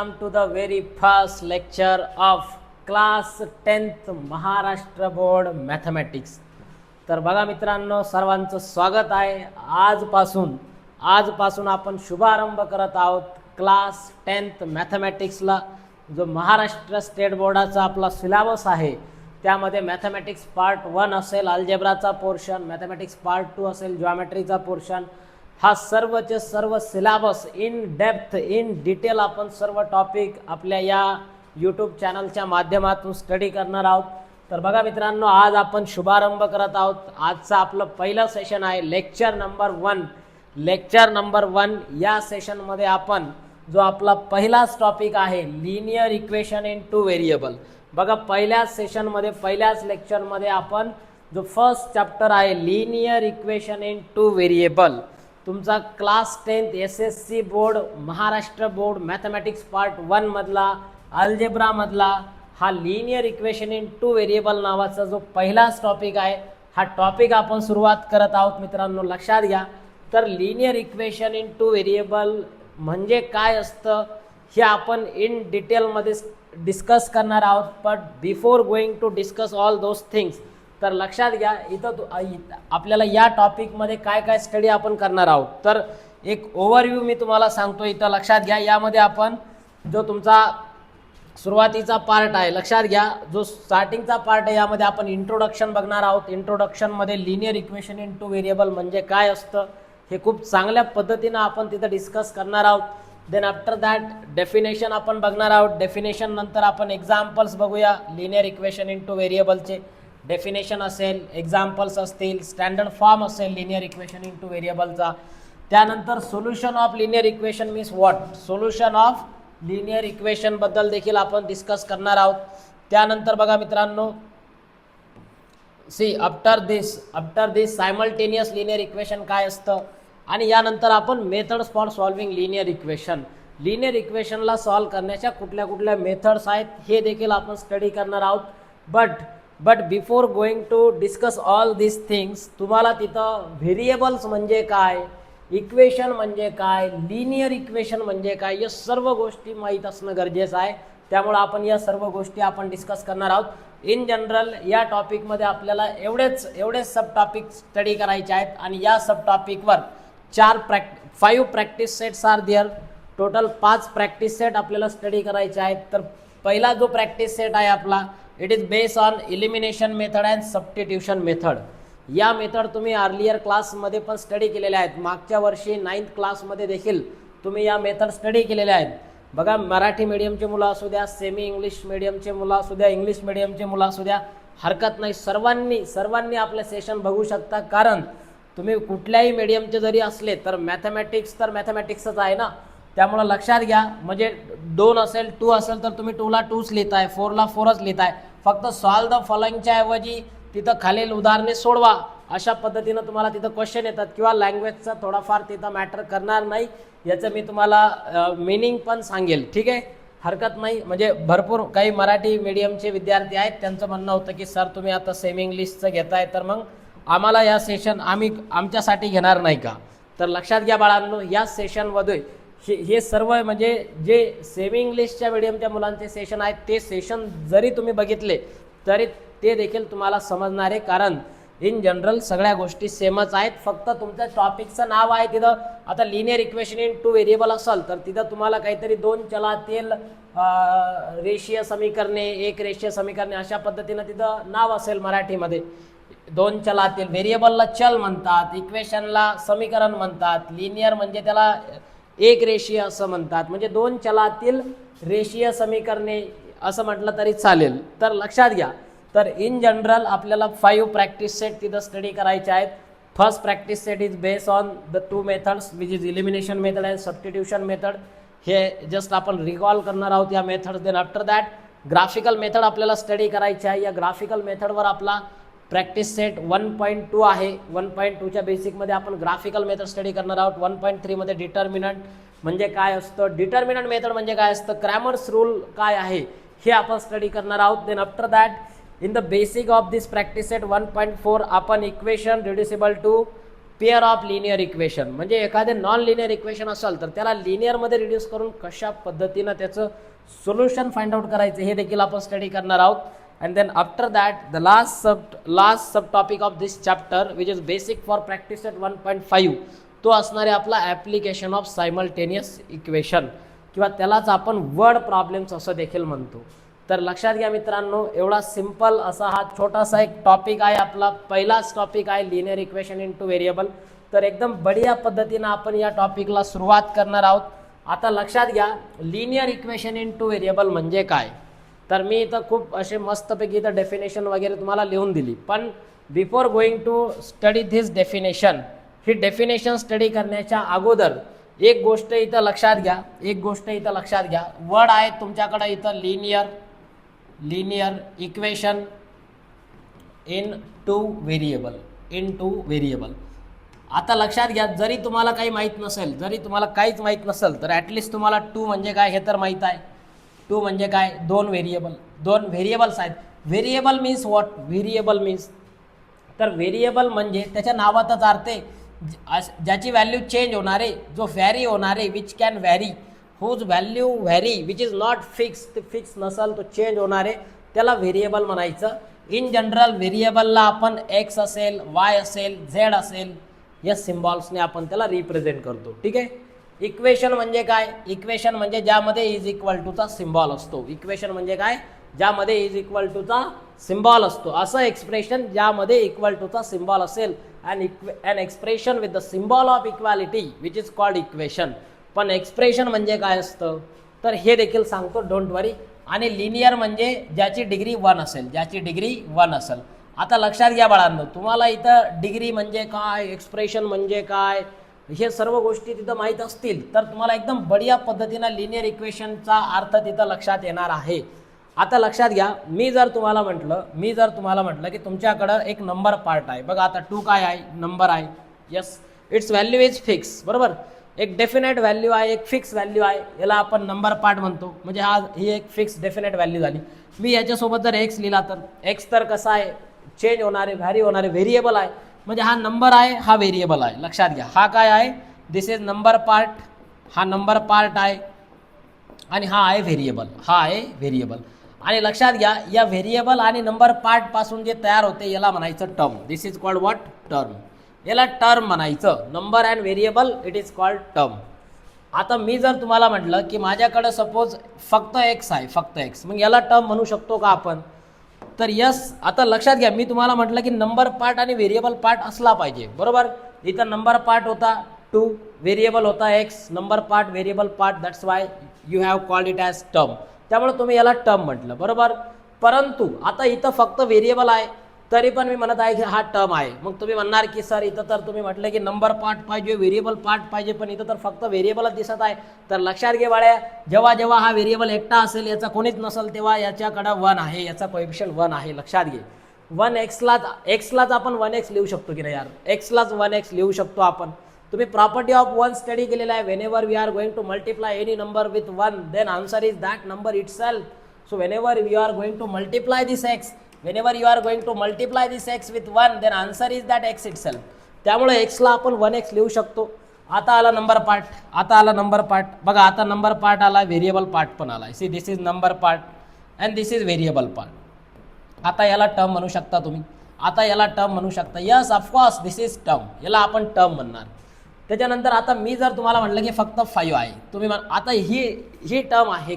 Welcome to the very first lecture of class 10th Maharashtra board mathematics. तर बघा मित्रांनो, सर्वांचं स्वागत आहे. आजपासून आपण शुभारंभ करत आहोत क्लास 10th मॅथमॅटिक्सला. जो महाराष्ट्र स्टेट बोर्डाचा आपला सिलेबस आहे त्यामध्ये मॅथमॅटिक्स पार्ट 1 असेल अल्जेब्राचा पोर्शन, मॅथमॅटिक्स पार्ट 2 असेल जॉमेट्रीचा पोर्शन. हा सर्वचे सर्व syllabus in depth in detail आपण सर्व टॉपिक आपल्या या यूट्यूब चॅनलच्या माध्यमातून स्टडी करणार आहोत. तर बघा मित्रांनो, आज आपण शुभारंभ करत आहोत. आजचं आपलं पहिलं सेशन आहे लेक्चर नंबर 1. लेक्चर नंबर 1 या सेशनमध्ये आपण जो आपला पहिलाच टॉपिक आहे लिनियर इक्वेशन इन 2 व्हेरिएबल. बघा पहिल्याच सेशनमध्ये पहिल्याच लेक्चरमध्ये आपण जो फर्स्ट चॅप्टर आहे लिनियर इक्वेशन इन 2 व्हेरिएबल, तुमचा class 10th SSC board Maharashtra board mathematics part 1 मधला अल्जेब्रा मधला हा लिनियर इक्वेशन इन 2 व्हेरिएबल नावाचा जो पहिलाच टॉपिक आहे, हा टॉपिक आपण सुरुवात करत आहोत. मित्रांनो लक्षात घ्या. तर लिनियर इक्वेशन इन 2 व्हेरिएबल म्हणजे काय असतं हे आपण इन डिटेलमध्ये डिस्कस करणार आहोत. But before going to discuss all those things, तर लक्षात घ्या इथं आपल्याला या टॉपिकमध्ये काय काय स्टडी आपण करणार आहोत. तर एक ओव्हरव्ह्यू मी तुम्हाला सांगतो, इथं लक्षात घ्या. यामध्ये आपण जो तुमचा सुरुवातीचा पार्ट आहे, लक्षात घ्या, जो स्टार्टिंगचा पार्ट आहे यामध्ये आपण इंट्रोडक्शन बघणार आहोत. इंट्रोडक्शनमध्ये लिनियर इक्वेशन इन 2 व्हेरिएबल म्हणजे काय असतं हे खूप चांगल्या पद्धतीनं आपण तिथं डिस्कस करणार आहोत. देन आफ्टर दॅट डेफिनेशन आपण बघणार आहोत. डेफिनेशन नंतर आपण एक्झाम्पल्स बघूया. लिनियर इक्वेशन इन 2 व्हेरिएबलचे डेफिनेशन असेल, एक्झाम्पल्स असतील, स्टँडर्ड फॉर्म असेल लिनियर इक्वेशन इन 2 व्हेरिएबलचा. त्यानंतर solution of linear equation means what, solution of linear equation बद्दल देखील आपण डिस्कस करणार आहोत. त्यानंतर बघा मित्रांनो, see after this simultaneous linear equation काय असतं, आणि यानंतर आपण methods for solving linear equation, linear इक्वेशनला सॉल्व करण्याच्या कुठल्या कुठल्या मेथड्स आहेत हे देखील आपण स्टडी करणार आहोत. But before going to discuss all this things, तुम्हाला तिथं व्हेरिएबल्स म्हणजे काय, इक्वेशन म्हणजे काय, लिनियर इक्वेशन म्हणजे काय, या सर्व गोष्टी माहीत असणं गरजेचं आहे. त्यामुळे आपण या सर्व गोष्टी आपण डिस्कस करणार आहोत. इन जनरल या टॉपिकमध्ये आपल्याला एवढेच सब टॉपिक स्टडी करायचे आहेत, आणि या सब टॉपिकवर 5 practice sets are there. Total 5 practice set आपल्याला स्टडी करायचे आहेत. तर पहिला जो प्रॅक्टिस सेट आहे आपला, it is based on elimination method and substitution method. या मेथड तुम्ही अर्लियर क्लासमध्ये पण स्टडी केलेल्या आहेत. मागच्या वर्षी 9th क्लासमध्ये देखील तुम्ही या मेथड स्टडी केलेल्या आहेत. बघा, मराठी मीडियमचे मुलं असू द्या, सेमी इंग्लिश मीडियमचे मुलं असू द्या, इंग्लिश मीडियमचे मुलं असू द्या, हरकत नाही, सर्वांनी आपले सेशन बघू शकता. कारण तुम्ही कुठल्याही मीडियमचे जरी असले तर मॅथमॅटिक्सच आहे ना. त्यामुळं लक्षात घ्या, म्हणजे 2 असेल 2 असेल तर तुम्ही 2ला 2च लिहिताय, 4ला 4च लिहिताय. फक्त सॉल्व द फॉलोइंगच्या ऐवजी तिथं खालील उदाहरणे सोडवा अशा पद्धतीनं तुम्हाला तिथं क्वेश्चन येतात. किंवा लँग्वेजचा थोडाफार तिथं मॅटर करणार नाही, याचं मी तुम्हाला मिनिंग पण सांगेल. ठीक आहे, हरकत नाही. म्हणजे भरपूर काही मराठी मीडियमचे विद्यार्थी आहेत, त्यांचं म्हणणं होतं की सर तुम्ही आता सेमी इंग्लिशचं घेताय तर मग आम्हाला या सेशन आमच्यासाठी घेणार नाही का. तर लक्षात घ्या बाळांनो, या सेशनमध्ये हे सर्व म्हणजे जे सेमी इंग्लिशच्या मीडियमच्या मुलांचे सेशन आहेत ते सेशन जरी तुम्ही बघितले तरी ते देखील तुम्हाला समजणार आहे. कारण इन जनरल सगळ्या गोष्टी सेमच आहेत. फक्त तुमच्या टॉपिकचं नाव आहे तिथं. आता लिनियर इक्वेशन इन 2 व्हेरिएबल असेल तर तिथं तुम्हाला काहीतरी 2 चलातील रेषीय समीकरणे, 1 रेषीय समीकरणे अशा पद्धतीनं तिथं नाव असेल मराठीमध्ये. 2 चलातील, व्हेरिएबलला चल म्हणतात, इक्वेशनला समीकरण म्हणतात, लिनियर म्हणजे त्याला 1 रेषीय असं म्हणतात. म्हणजे 2 चलातील रेषीय समीकरणे असं म्हटलं तरी चालेल. तर लक्षात घ्या. तर इन जनरल आपल्याला 5 प्रॅक्टिस सेट तिथं स्टडी करायचे आहेत. First practice set is based on the 2 methods which is elimination method and substitution method. हे जस्ट आपण रिकॉल करणार आहोत या methods. Then after that graphical method आपल्याला स्टडी करायची आहे. या ग्राफिकल मेथडवर आपला प्रॅक्टिस सेट 1.2 आहे. 1.2च्या बेसिकमध्ये आपण ग्राफिकल मेथड स्टडी करणार आहोत. 1.3मध्ये डिटर्मिनंट म्हणजे काय असतं, डिटर्मिनंट मेथड म्हणजे काय असतं, क्रॅमर्स रूल काय आहे हे आपण स्टडी करणार आहोत. Then after that in the basic of this practice set 1.4 आपण equation reducible to pair of linear equation, म्हणजे एखादे नॉन लिनियर इक्वेशन असेल तर त्याला लिनियरमध्ये रिड्यूस करून कशा पद्धतीनं त्याचं सोल्युशन फाइंड आउट करायचं हे देखील आपण स्टडी करणार आहोत. And then after that the last subtopic of this chapter which is basic for practice at 1.5 तो असणार आहे आपला ॲप्लिकेशन ऑफ सायमल्टेनियस इक्वेशन किंवा त्यालाच आपण वर्ड प्रॉब्लेम्स असं देखील म्हणतो. तर लक्षात घ्या मित्रांनो, एवढा सिंपल असा हा छोटासा एक टॉपिक आहे आपला. पहिलाच टॉपिक आहे लिनियर इक्वेशन इनटू व्हेरिएबल. तर एकदम बढिया पद्धतीनं आपण या टॉपिकला सुरुवात करणार आहोत. आता लक्षात घ्या लिनियर इक्वेशन इनटू व्हेरिएबल म्हणजे काय. तर मी इथं खूप असे मस्तपैकी इथं डेफिनेशन वगैरे तुम्हाला लिहून दिली, पण before going to study this definition, ही डेफिनेशन स्टडी करण्याच्या अगोदर एक गोष्ट इथं लक्षात घ्या, वर्ड आहे तुमच्याकडे इथं linear equation in two variable. आता लक्षात घ्या, जरी तुम्हाला काही माहीत नसेल, जरी तुम्हाला काहीच माहीत नसेल तर ॲटलिस्ट तुम्हाला टू म्हणजे काय हे तर माहीत आहे. टू म्हणजे काय, दोन व्हेरिएबल्स आहेत. व्हेरिएबल मीन्स व्हॉट, तर व्हेरिएबल म्हणजे त्याच्या नावातच अर्थ आहे ज्याची व्हॅल्यू चेंज होणारे, जो व्हॅरी होणारे, which can vary, whose value vary, which is not fix, ते फिक्स नसेल तो चेंज होणारे, त्याला व्हेरिएबल म्हणायचं. इन जनरल व्हेरिएबलला आपण एक्स असेल, वाय असेल, झेड असेल या सिम्बॉल्सने आपण त्याला रिप्रेझेंट करतो. ठीक आहे. इक्वेशन म्हणजे काय, इक्वेशन म्हणजे ज्यामध्ये इज इक्वल टूचा सिम्बॉल असतो. इक्वेशन म्हणजे काय, ज्यामध्ये इज इक्वल टूचा सिम्बॉल असतो. असं एक्सप्रेशन ज्यामध्ये इक्वल टूचा सिम्बॉल असेल, an expression with the symbol of equality which is called equation. पण एक्सप्रेशन म्हणजे काय असतं तर हे देखील सांगतो, डोंट वरी. आणि लिनियर म्हणजे ज्याची डिग्री 1 असेल, आता लक्षात घ्या बाळांनो, तुम्हाला इथं डिग्री म्हणजे काय, एक्सप्रेशन म्हणजे काय, हे सर्व गोष्टी तिथं माहीत असतील तर तुम्हाला एकदम बढिया पद्धतीनं लिनियर इक्वेशनचा अर्थ तिथं लक्षात येणार आहे. आता लक्षात घ्या, मी जर तुम्हाला म्हटलं की तुमच्याकडं एक नंबर पार्ट आहे बघा. आता 2 काय आहे, नंबर आहे. Yes, it's value is fix, बरोबर. एक डेफिनेट व्हॅल्यू आहे, एक फिक्स व्हॅल्यू आहे, याला आपण नंबर पार्ट म्हणतो. म्हणजे ही एक फिक्स डेफिनेट व्हॅल्यू झाली. मी याच्यासोबत जर एक्स लिहिला तर एक्स तर कसा आहे, चेंज होणारे, व्हॅरी होणारे, व्हेरिएबल आहे. म्हणजे हा नंबर आहे, हा व्हेरिएबल आहे. लक्षात घ्या, हा काय आहे, दिस इज नंबर पार्ट, हा नंबर पार्ट आहे आणि हा आहे व्हेरिएबल. आणि लक्षात घ्या, या व्हेरिएबल आणि नंबर पार्ट पासून जे तयार होते याला म्हणायचं term. This is called what, term. याला टर्म म्हणायचं. Number and variable it is called term. आता मी जर तुम्हाला म्हटलं की माझ्याकडे सपोज फक्त एक्स आहे, मग याला टर्म म्हणू शकतो का आपण, तर यस. आता लक्षात घ्या, मी तुम्हाला म्हटलं की नंबर पार्ट आणि व्हेरिएबल पार्ट असला पाहिजे, बरोबर. इथं नंबर पार्ट होता 2, व्हेरिएबल होता x, number part, variable part, that's why you have called it as term. त्यामुळे तुम्ही याला टर्म म्हटलं, बरोबर. परंतु आता इथं फक्त व्हेरिएबल आहे तरी पण मी म्हणत आहे की हा टर्म आहे. मग तुम्ही म्हणणार की सर इथं तर तुम्ही म्हटलं की नंबर पार्ट पाहिजे, व्हेरिएबल पार्ट पाहिजे, पण इथं तर फक्त व्हेरिएबलच दिसत आहे. तर लक्षात घे बाळ्या, जेव्हा हा व्हेरिएबल एकटा असेल, याचा कोणीच नसेल, तेव्हा याच्याकडं 1 आहे, याचा कोएफिशियंट 1 आहे. लक्षात घे, 1 एक्सलाच आपण 1x लिहू शकतो की नाही यार, एक्सलाच 1x लिहू शकतो आपण. तुम्ही प्रॉपर्टी ऑफ 1 स्टडी केलेला आहे. Whenever we are going to multiply any number with 1 then answer is that number itself. So whenever you are going to multiply this x, whenever you are going to multiply this x with 1 then answer is that x itself. त्यामुळे x ला आपण 1x लिहू शकतो. आता आला number part, बघा आता number part आला, व्हेरिएबल पार्ट पण आला. See this is number part and this is variable part. आता याला टर्म म्हणू शकता, yes of course this is term, याला आपण टर्म म्हणणार. त्याच्यानंतर आता मी जर तुम्हाला म्हटलं की फक्त 5 आहे, तुम्ही आता ही टर्म आहे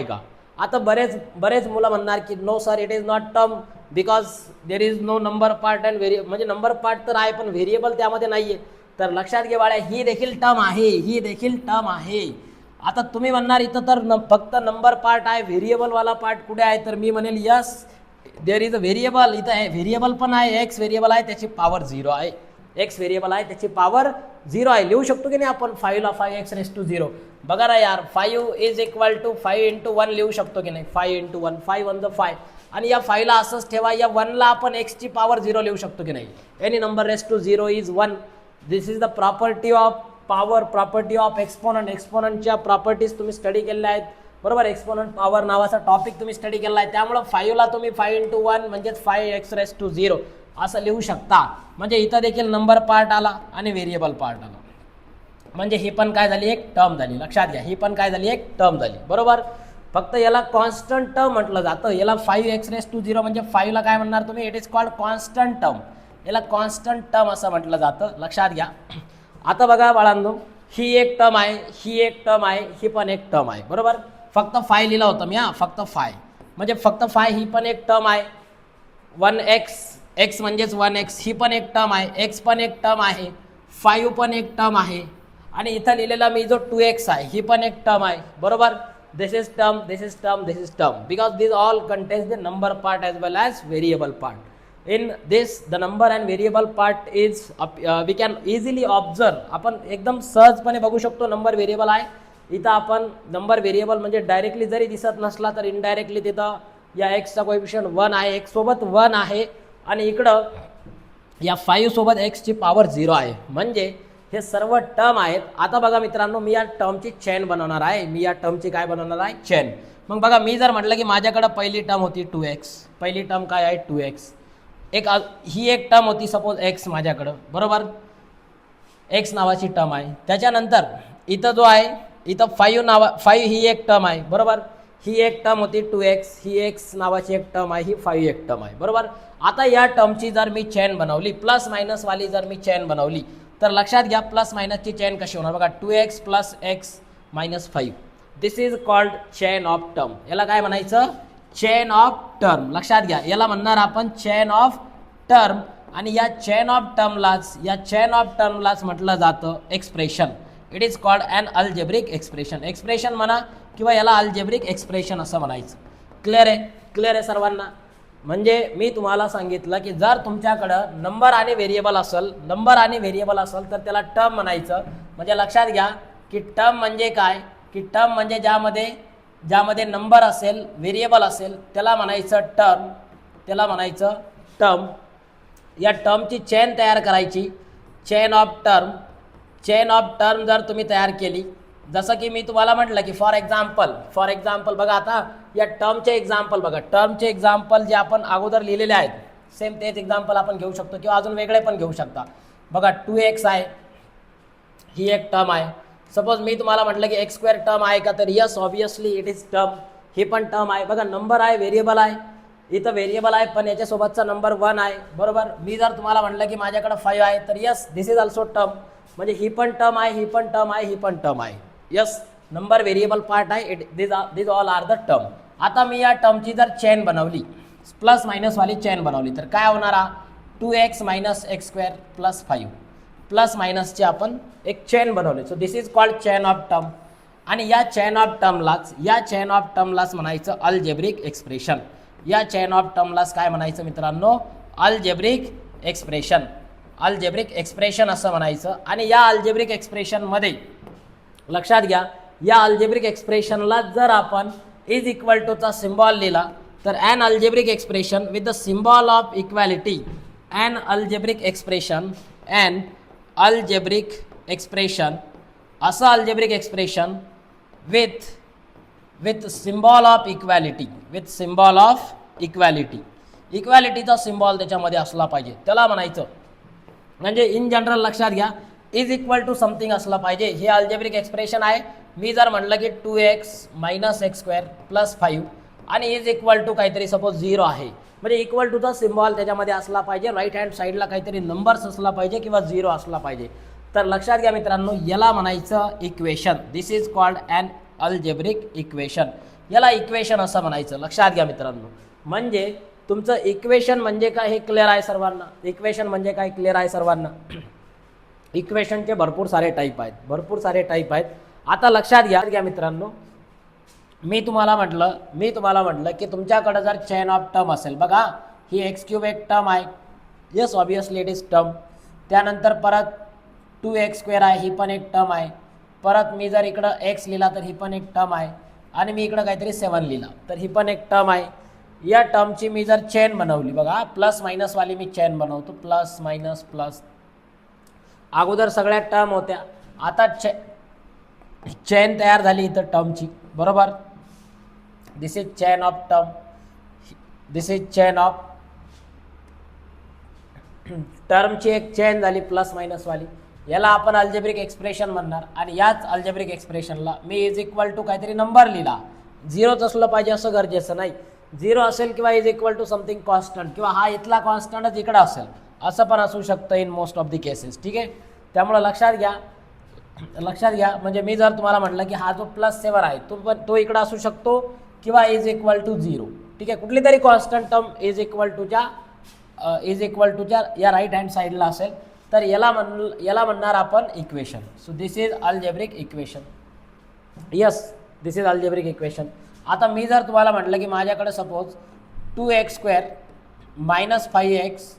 का, आता बरेच मुलं म्हणणार की no sir it is not term because there is no number part and म्हणजे नंबर पार्ट तर आहे पण व्हेरिएबल त्यामध्ये नाहीये. तर लक्षात घे बाळा, ही देखील टर्म आहे. आता तुम्ही म्हणणार इथं तर फक्त नंबर पार्ट आहे, व्हेरिएबलवाला पार्ट कुठे आहे, तर मी म्हणेल yes there is a variable. इथं आहे व्हेरिएबल पण आहे, एक्स व्हेरिएबल आहे, त्याची पॉवर 0 आहे. लिहू शकतो की नाही आपण 5 ला 5x⁻⁴. बघा ना यार, 5 इज इक्वल टू 5 × 1 लिहू शकतो की नाही, 5 × 1, 5 1 5. आणि या 5 ला असंच ठेवा, या 1 ला आपण x ची पॉवर 0 लिहू शकतो की नाही. Any number raise to 0 is 1. This is the property of power, property of एक्सपोनंटच्या प्रॉपर्टीज तुम्ही स्टडी केलेल्या आहेत, बरोबर. एक्सपोनंट पॉवर नावाचा टॉपिक तुम्ही स्टडी केला आहे. त्यामुळे 5 ला तुम्ही 5 × 1 म्हणजेच 5x⁻⁴. असं लिहू शकता. म्हणजे इथं देखील नंबर पार्ट आला आणि व्हेरिएबल पार्ट आला. म्हणजे ही पण काय झाली, एक टर्म झाली. लक्षात घ्या, ही पण काय झाली, एक टर्म झाली. बरोबर. फक्त याला कॉन्स्टंट टर्म म्हटलं जातं. याला 5x⁻0 म्हणजे 5 ला काय म्हणणार तुम्ही, it is called constant term. याला कॉन्स्टंट टर्म असं म्हटलं जातं. लक्षात घ्या. आता बघा बाळांनो, ही एक टर्म आहे, ही एक टर्म आहे, ही पण एक टर्म आहे. बरोबर. फक्त 5 लिहिलं होतं मी, फक्त 5 म्हणजे फक्त 5 ही पण एक टर्म आहे. 1x, x म्हणजेच 1x, ही पण एक टर्म आहे, x पण एक टर्म आहे, 5 पण एक टर्म आहे आणि इथं लिहिलेला मी जो 2x आहे ही पण एक टर्म आहे. बरोबर. This is term, this is term, this is term, because this all contains the number part as well as variable part. In this the number and variable part is we can easily observe. आपण एकदम सहजपणे बघू शकतो number variable आहे. इथं आपण number variable म्हणजे directly जरी दिसत नसला तर इनडायरेक्टली तिथं या एक्सचा कोएफिशियंट 1 आहे, एक्स सोबत 1 आहे आणि इकडं या 5 सोबत एक्सची पॉवर 0 आहे. म्हणजे हे सर्व टर्म आहेत. आता बघा मित्रांनो, मी या टर्मची चेन बनवणार आहे. मी या टर्मची काय बनवणार आहे, चेन. मग बघा, मी जर म्हटलं की माझ्याकडे पहिली टर्म होती 2x, पहिली टर्म काय आहे 2x, एक ही एक टर्म होती सपोज x माझ्याकडं. बरोबर. x नावाची टर्म आहे. त्याच्यानंतर इथं जो आहे इथं 5 ही एक टर्म आहे. बरोबर. ही एक टर्म होती 2x, ही x नावाची एक टर्म आहे, ही 5 एक टर्म आहे. बरोबर. आता या टर्मची जर मी चेन बनवली, प्लस मायनस वाली जर मी चेन बनवली, तर लक्षात घ्या प्लस मायनसची चेन कशी होणार बघा, 2x + x - 5. This is called chain of term. याला काय म्हणायचं, चेन ऑफ टर्म. लक्षात घ्या, याला म्हणणार आपण चेन ऑफ टर्म. आणि या चेन ऑफ टर्मलाच म्हटलं जातं expression. It is called an algebraic expression. Expression म्हणा किंवा याला अल्जेब्रिक एक्सप्रेशन असं म्हणायचं. क्लिअर आहे, क्लिअर आहे सर्वांना. म्हणजे मी तुम्हाला सांगितलं की जर तुमच्याकडं नंबर आणि व्हेरिएबल असेल तर त्याला टर्म म्हणायचं. म्हणजे लक्षात घ्या की टर्म म्हणजे काय, की टर्म म्हणजे ज्यामध्ये नंबर असेल, व्हेरिएबल असेल, त्याला म्हणायचं टर्म. या टर्मची चेन तयार करायची, चेन ऑफ टर्म जर तुम्ही तयार केली, जसं की मी तुम्हाला म्हटलं की फॉर एक्झाम्पल बघा, आता या टर्मचे एक्झाम्पल जे आपण अगोदर लिहिलेले आहेत, सेम तेच एक्झाम्पल आपण घेऊ शकतो किंवा अजून वेगळे पण घेऊ शकता. बघा 2x आहे, ही एक टर्म आहे. सपोज मी तुम्हाला म्हटलं की x² टर्म आहे का, तर yes obviously it is term. ही पण टर्म आहे. बघा नंबर आहे, व्हेरिएबल आहे, इथं व्हेरिएबल आहे पण याच्यासोबतचा नंबर 1 आहे. बरोबर. मी जर तुम्हाला म्हटलं की माझ्याकडे 5 आहे, तर yes this is also term. म्हणजे ही पण टर्म आहे, ही पण टर्म आहे, ही पण टर्म आहे. यस, नंबर व्हेरिएबल पार्ट आहे. दिस ऑल आर द टर्म. आता मी या टर्मची जर चेन बनवली, प्लस मायनस वाली चेन बनवली, तर काय होणार, 2x - x² + 5 प्लस मायनसचे आपण एक चेन बनवली. So this is called chain of term. आणि या चेन ऑफ टर्मलाच म्हणायचं अल्जेब्रिक एक्सप्रेशन. या चेन ऑफ टर्मलाच काय म्हणायचं मित्रांनो, अल्जेब्रिक एक्सप्रेशन असं म्हणायचं. आणि या अल्जेब्रिक एक्सप्रेशनमध्ये लक्षात घ्या, या अल्जेब्रिक एक्सप्रेशनला जर आपण इज इक्वल टूचा सिम्बॉल लिहिला, तर an algebraic expression with the symbol of equality, an algebraic expression असं algebraic expression with symbol of equality, इक्वॅलिटीचा सिम्बॉल त्याच्यामध्ये असला पाहिजे, त्याला म्हणायचं. म्हणजे इन जनरल लक्षात घ्या, इज इक्वल टू समथिंग असला पाहिजे. हे अल्जेब्रिक एक्सप्रेशन आहे. मी जर म्हटलं की 2x - x² + 5 आणि इज इक्वल टू काहीतरी सपोज 0 आहे, म्हणजे इक्वल टूचा सिम्बॉल त्याच्यामध्ये असला पाहिजे. राईट हँड साईडला काहीतरी नंबर्स असला पाहिजे किंवा 0 असला पाहिजे. तर लक्षात घ्या मित्रांनो, याला म्हणायचं equation. This is called an algebraic equation. याला इक्वेशन असं म्हणायचं. लक्षात घ्या मित्रांनो, म्हणजे तुमचं इक्वेशन म्हणजे काय हे क्लिअर आहे सर्वांना. इक्वेशनचे भरपूर सारे टाईप आहेत. आता लक्षात घ्या मित्रांनो, मी तुम्हाला म्हटलं की तुमच्याकडे जर चेन ऑफ टर्म असेल, बघा ही x³ एक टर्म आहे, yes obviously it is term. त्यानंतर परत 2x² आहे, ही पण एक टर्म आहे. परत मी जर इकडं x लिहिला तर ही पण एक टर्म आहे. आणि मी इकडं काहीतरी 7 लिहिला तर ही पण एक टर्म आहे. या टर्मची मी जर चेन बनवली, बघा प्लस मायनस वाली मी चेन बनवतो, प्लस मायनस प्लस. अगोदर सगळ्या टर्म होत्या, आता चेन तयार झाली इथं टर्मची. बरोबर. This is chain of term, this is chain of टर्मची एक चेन झाली प्लस मायनस वाली, याला आपण अल्जेब्रिक एक्सप्रेशन म्हणणार आणि याच अल्जेब्रिक एक्सप्रेशनला मी इज इक्वल टू काहीतरी नंबर लिहिला, झिरोच असलं पाहिजे असं गरजेचं नाही, झिरो असेल किंवा is equal to something constant किंवा हा इथला कॉन्स्टंटच इकडं असेल असं पण असू शकतं in most of the cases. ठीक आहे, त्यामुळं लक्षात घ्या म्हणजे मी जर तुम्हाला म्हटलं की हा जो +7 आहे तो इकडं असू शकतो किंवा इज इक्वल टू 0. ठीक आहे, कुठली तरी कॉन्स्टंट टर्म इज इक्वल टूच्या या राईट हँड साईडला असेल तर याला म्हणणार आपण equation. So this is algebraic equation. Yes, this is algebraic equation. आता मी जर तुम्हाला म्हटलं की माझ्याकडे suppose 2x² - 5x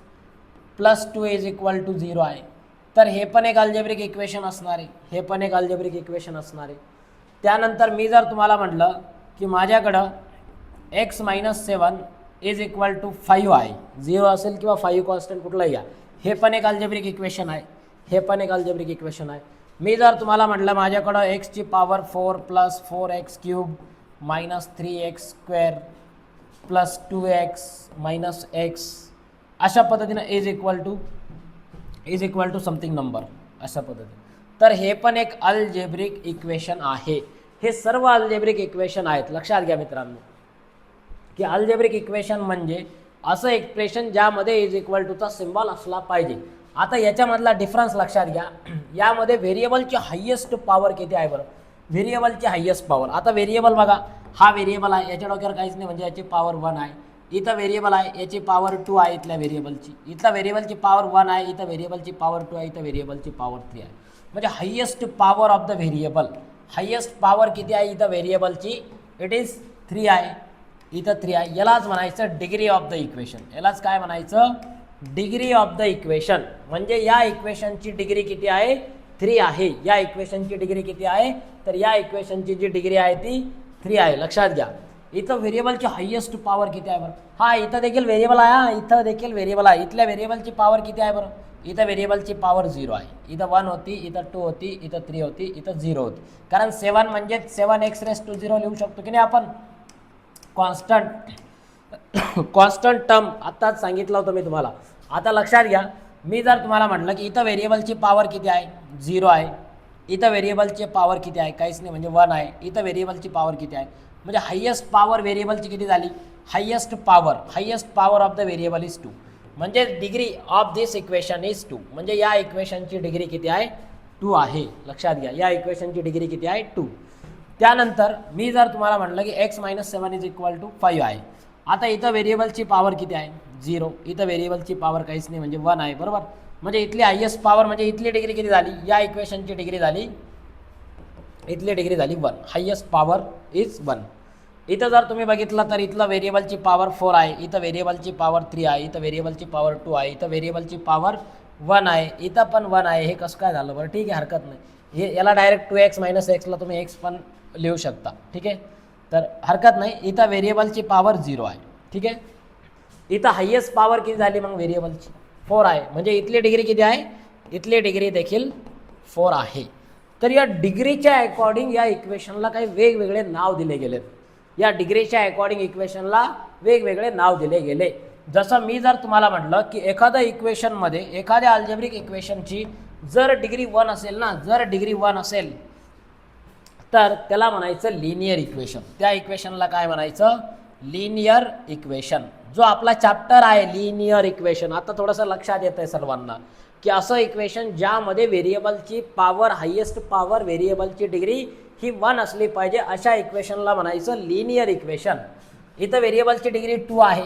+ 2 is equal to 0 आहे, तर हे पण एक अल्जेब्रिक इक्वेशन असणार आहे, त्यानंतर मी जर तुम्हाला म्हटलं की माझ्याकडं x - 7 इज इक्वल टू 5 आहे, 0 असेल किंवा 5 कॉन्स्टंट कुठलाही या, हे पण एक अल्जेब्रिक इक्वेशन आहे, मी जर तुम्हाला म्हटलं माझ्याकडं x⁴ + 4x³ - 3x² + 2x - x अशा पद्धतीनं is equal to something number अशा पद्धतीने, तर हे पण एक अल्जेब्रिक इक्वेशन आहे. हे सर्व अल्जेब्रिक इक्वेशन आहेत. लक्षात घ्या मित्रांनो की अल्जेब्रिक इक्वेशन म्हणजे असं एक्सप्रेशन ज्यामध्ये इज इक्वल टूचा सिम्बॉल असला पाहिजे. आता याच्यामधला डिफरन्स लक्षात घ्या, यामध्ये व्हेरिएबलची हायेस्ट पॉवर किती आहे बरं, व्हेरिएबलची हायेस्ट पॉवर. आता व्हेरिएबल बघा, हा व्हेरिएबल आहे, याच्या डोक्यावर काहीच नाही म्हणजे याची पॉवर 1 आहे, इथं व्हेरिएबल आहे याची पॉवर 2 आहे, इथल्या व्हेरिएबलची, इथल्या व्हेरिएबलची पॉवर 1 आहे, इथं व्हेरिएबलची पॉवर 2 आहे, इथं व्हेरिएबलची पॉवर 3 आहे. म्हणजे highest power of the variable, highest power किती आहे इथं व्हेरिएबलची, इट इज 3 आहे, इथं 3 आहे. यालाच म्हणायचं डिग्री ऑफ द इक्वेशन. यालाच काय म्हणायचं, डिग्री ऑफ द इक्वेशन. म्हणजे या इक्वेशनची डिग्री किती आहे, 3 आहे. या इक्वेशनची डिग्री किती आहे, तर या इक्वेशनची जी डिग्री आहे ती 3 आहे. लक्षात घ्या, इथं व्हेरिएबलची हायेस्ट पॉवर किती आहे बरं, हा इथं देखील व्हेरिएबल आहे, इथं देखील व्हेरिएबल आहे. इथल्या व्हेरिएबलची पॉवर किती आहे बरं, इथं व्हेरिएबलची पॉवर 0 आहे, इथं 1 होती, इथं 2 होती, इथं 3 होती, इथं 0 होती. कारण 7 म्हणजे 7x⁻0 लिहू शकतो की नाही आपण, कॉन्स्टंट टर्म आत्ताच सांगितलं होतं मी तुम्हाला. आता लक्षात घ्या, मी जर तुम्हाला म्हटलं की इथं व्हेरिएबलची पॉवर किती आहे, 0 आहे, इथं व्हेरिएबलची पॉवर किती आहे, काहीच नाही म्हणजे 1 आहे, इथं व्हेरिएबलची पॉवर किती आहे, म्हणजे हायेस्ट पॉवर व्हेरिएबलची किती झाली, highest power of the variable is 2. म्हणजे degree of this equation is 2. म्हणजे या इक्वेशनची डिग्री किती आहे, 2 आहे. लक्षात घ्या, या इक्वेशनची डिग्री किती आहे, 2. त्यानंतर मी जर तुम्हाला म्हटलं की x - 7 इज इक्वल टू 5 आहे. आता इथं व्हेरिएबलची पॉवर किती आहे, 0, इथं व्हेरिएबलची पॉवर काहीच नाही म्हणजे 1 आहे, बरोबर. म्हणजे इथली हायेस्ट पॉवर म्हणजे इथली डिग्री किती झाली, या इक्वेशनची डिग्री झाली, इथली डिग्री झाली 1, हायेस्ट पॉवर इज 1. इथं जर तुम्ही बघितलं तर इथलं व्हेरिएबलची पॉवर 4 आहे, इथं व्हेरिएबलची पॉवर 3 आहे, इथं व्हेरिएबलची पॉवर 2 आहे, इथं व्हेरिएबलची पॉवर 1 आहे, इथं पण 1 आहे. हे कसं काय झालं बरं, ठीक आहे, हरकत नाही. हे याला डायरेक्ट 2x - x ला तुम्ही x पण लिहू शकता, ठीक आहे, तर हरकत नाही. इथं व्हेरिएबलची पॉवर 0 आहे, ठीक आहे. इथं हायेस्ट पॉवर किती झाली मग व्हेरिएबलची, 4 आहे. म्हणजे इथली डिग्री किती आहे, इथली डिग्री देखील 4 आहे. तर या डिग्रीच्या अकॉर्डिंग या इक्वेशनला काही वेगवेगळे नाव दिले गेलेत. या डिग्रीच्या अकॉर्डिंग इक्वेशनला वेगवेगळे नाव दिले गेले. जसं मी जर तुम्हाला म्हटलं की एखाद्या इक्वेशनमध्ये, एखाद्या अल्जेब्रिक इक्वेशनची जर डिग्री 1 असेल ना, जर डिग्री 1 असेल तर त्याला म्हणायचं लिनियर इक्वेशन. त्या इक्वेशनला काय म्हणायचं, लिनियर इक्वेशन. जो आपला चॅप्टर आहे लिनियर इक्वेशन, आता थोडंसं लक्षात येत आहे सर्वांना की असं इक्वेशन ज्यामध्ये व्हेरिएबलची पॉवर, हायेस्ट पॉवर व्हेरिएबलची डिग्री ही 1 असली पाहिजे, अशा इक्वेशनला म्हणायचं लिनियर इक्वेशन. इथं व्हेरिएबलची डिग्री 2 आहे,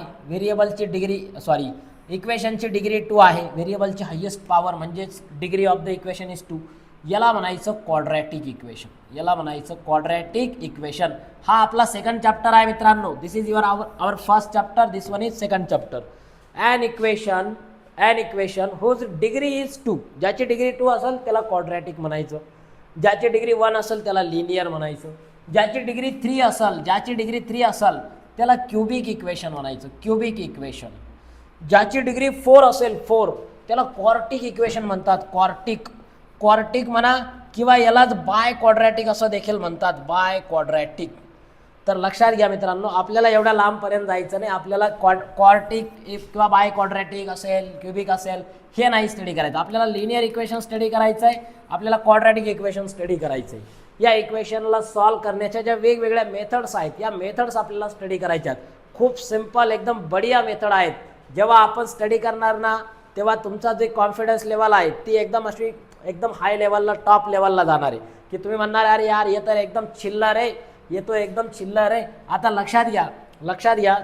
इक्वेशनची डिग्री 2 आहे, व्हेरिएबलची हायेस्ट पॉवर म्हणजेच degree of the equation is 2. याला म्हणायचं क्वाड्रॅटिक इक्वेशन, हा आपला सेकंड चॅप्टर आहे मित्रांनो. This is our first chapter, this one is second chapter. An equation whose degree is 2, ज्याची डिग्री 2 असेल त्याला क्वाड्रॅटिक म्हणायचं, ज्याची डिग्री 1 असेल त्याला लिनियर म्हणायचं, ज्याची डिग्री 3 असेल त्याला क्यूबिक इक्वेशन म्हणायचं, ज्याची डिग्री 4 असेल, त्याला क्वार्टिक इक्वेशन म्हणतात, क्वार्टिक म्हणा, किंवा यालाच बाय क्वाड्रॅटिक असं देखील म्हणतात, बाय क्वाड्रॅटिक. तर लक्षात घ्या मित्रांनो, आपल्याला एवढ्या लांबपर्यंत जायचं नाही. आपल्याला क्वार्टिक किंवा बाय क्वाड्रॅटिक असेल, क्युबिक असेल, हे नाही स्टडी करायचं. आपल्याला लिनियर इक्वेशन स्टडी करायचं आहे, आपल्याला क्वाड्रॅटिक इक्वेशन स्टडी करायचं आहे. या इक्वेशनला सॉल्व्ह करण्याच्या ज्या वेगवेगळ्या मेथड्स आहेत, या मेथड्स आपल्याला स्टडी करायच्या आहेत. खूप सिंपल, एकदम बढिया मेथड आहेत. जेव्हा आपण स्टडी करणार ना, तेव्हा तुमचा जे कॉन्फिडन्स लेवल आहे ती एकदम अशी एकदम हाय लेवलला, टॉप लेवलला जाणार आहे. की तुम्ही म्हणणार अरे यार हे तर एकदम चिल्लर आहे, येतो एकदम चिल्लर आहे. आता लक्षात घ्या,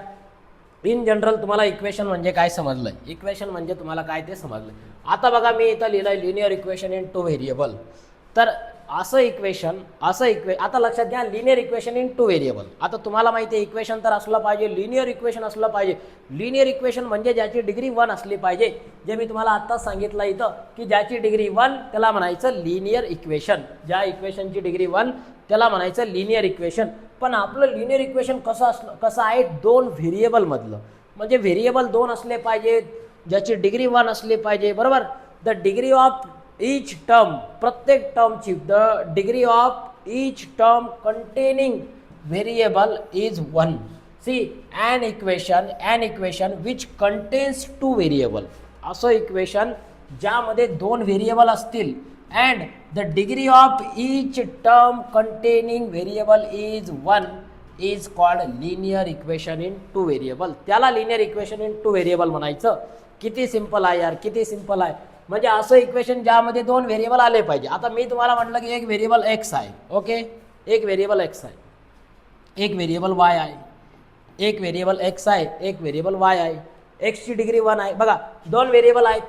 इन जनरल तुम्हाला इक्वेशन म्हणजे काय समजलंय, इक्वेशन म्हणजे तुम्हाला काय ते समजलंय. आता बघा मी इथं लिहिलंय लिनियर इक्वेशन इन 2 व्हेरिएबल. तर असं इक्वेशन आता लक्षात घ्या, लिनियर इक्वेशन इन 2 व्हेरिएबल. आता तुम्हाला माहिती आहे इक्वेशन तर असलं पाहिजे, लिनियर इक्वेशन असलं पाहिजे. लिनियर इक्वेशन म्हणजे ज्याची डिग्री 1 असली पाहिजे. जे मी तुम्हाला आत्ताच सांगितलं इथं की ज्याची डिग्री 1 त्याला म्हणायचं लिनियर इक्वेशन. ज्या इक्वेशनची डिग्री 1 त्याला म्हणायचं लिनियर इक्वेशन. पण आपलं लिनियर इक्वेशन कसं आहे, 2 व्हेरिएबल मधलं. म्हणजे व्हेरिएबल 2 असले पाहिजेत, ज्याची डिग्री 1 असली पाहिजे, बरोबर. The degree of each term, प्रत्येक टर्मची the degree of each term containing variable is 1. See an equation which contains 2 variable. असं इक्वेशन ज्यामध्ये 2 व्हेरिएबल असतील and the degree of each term containing variable is 1 is called linear equation in 2 variable. त्याला linear equation in 2 variable म्हणायचं. किती simple आहे यार, किती simple आहे. म्हणजे असं इक्वेशन ज्यामध्ये 2 व्हेरिएबल आले पाहिजे. आता मी तुम्हाला म्हटलं की एक व्हेरिएबल x आहे, ओके, एक व्हेरिएबल x आहे, एक व्हेरिएबल y आहे, एक व्हेरिएबल x आहे, एक व्हेरिएबल y आहे. x ची डिग्री 1 आहे. बघा 2 व्हेरिएबल आहेत.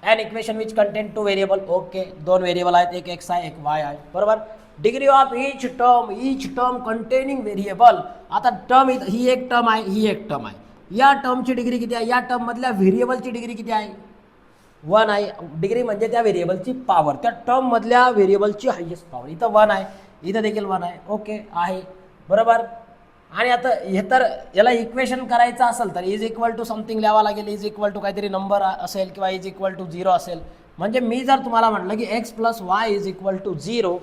an equation which contain 2 variable, okay, 2 variable आहेत, एक x आहे, एक y आहे, बरोबर. Degree of each term containing variable. आता टर्म ही एक टर्म आहे, ही एक टर्म आहे. या टर्मची डिग्री किती आहे, या टर्म मधल्या व्हेरिएबलची डिग्री किती आहे, 1 आहे. डिग्री म्हणजे त्या व्हेरिएबलची पॉवर, त्या टर्म मधल्या व्हेरिएबलची हायेस्ट पॉवर. इथं 1 आहे, इथं देखील 1 आहे, ओके आहे, बरोबर. आणि आता हे तर याला इक्वेशन करायचं असेल तर इज इक्वल टू समथिंग लिहावं लागेल. इज इक्वल टू काहीतरी नंबर असेल किंवा इज इक्वल टू 0 असेल. म्हणजे मी जर तुम्हाला म्हटलं की x plus y is equal to 0,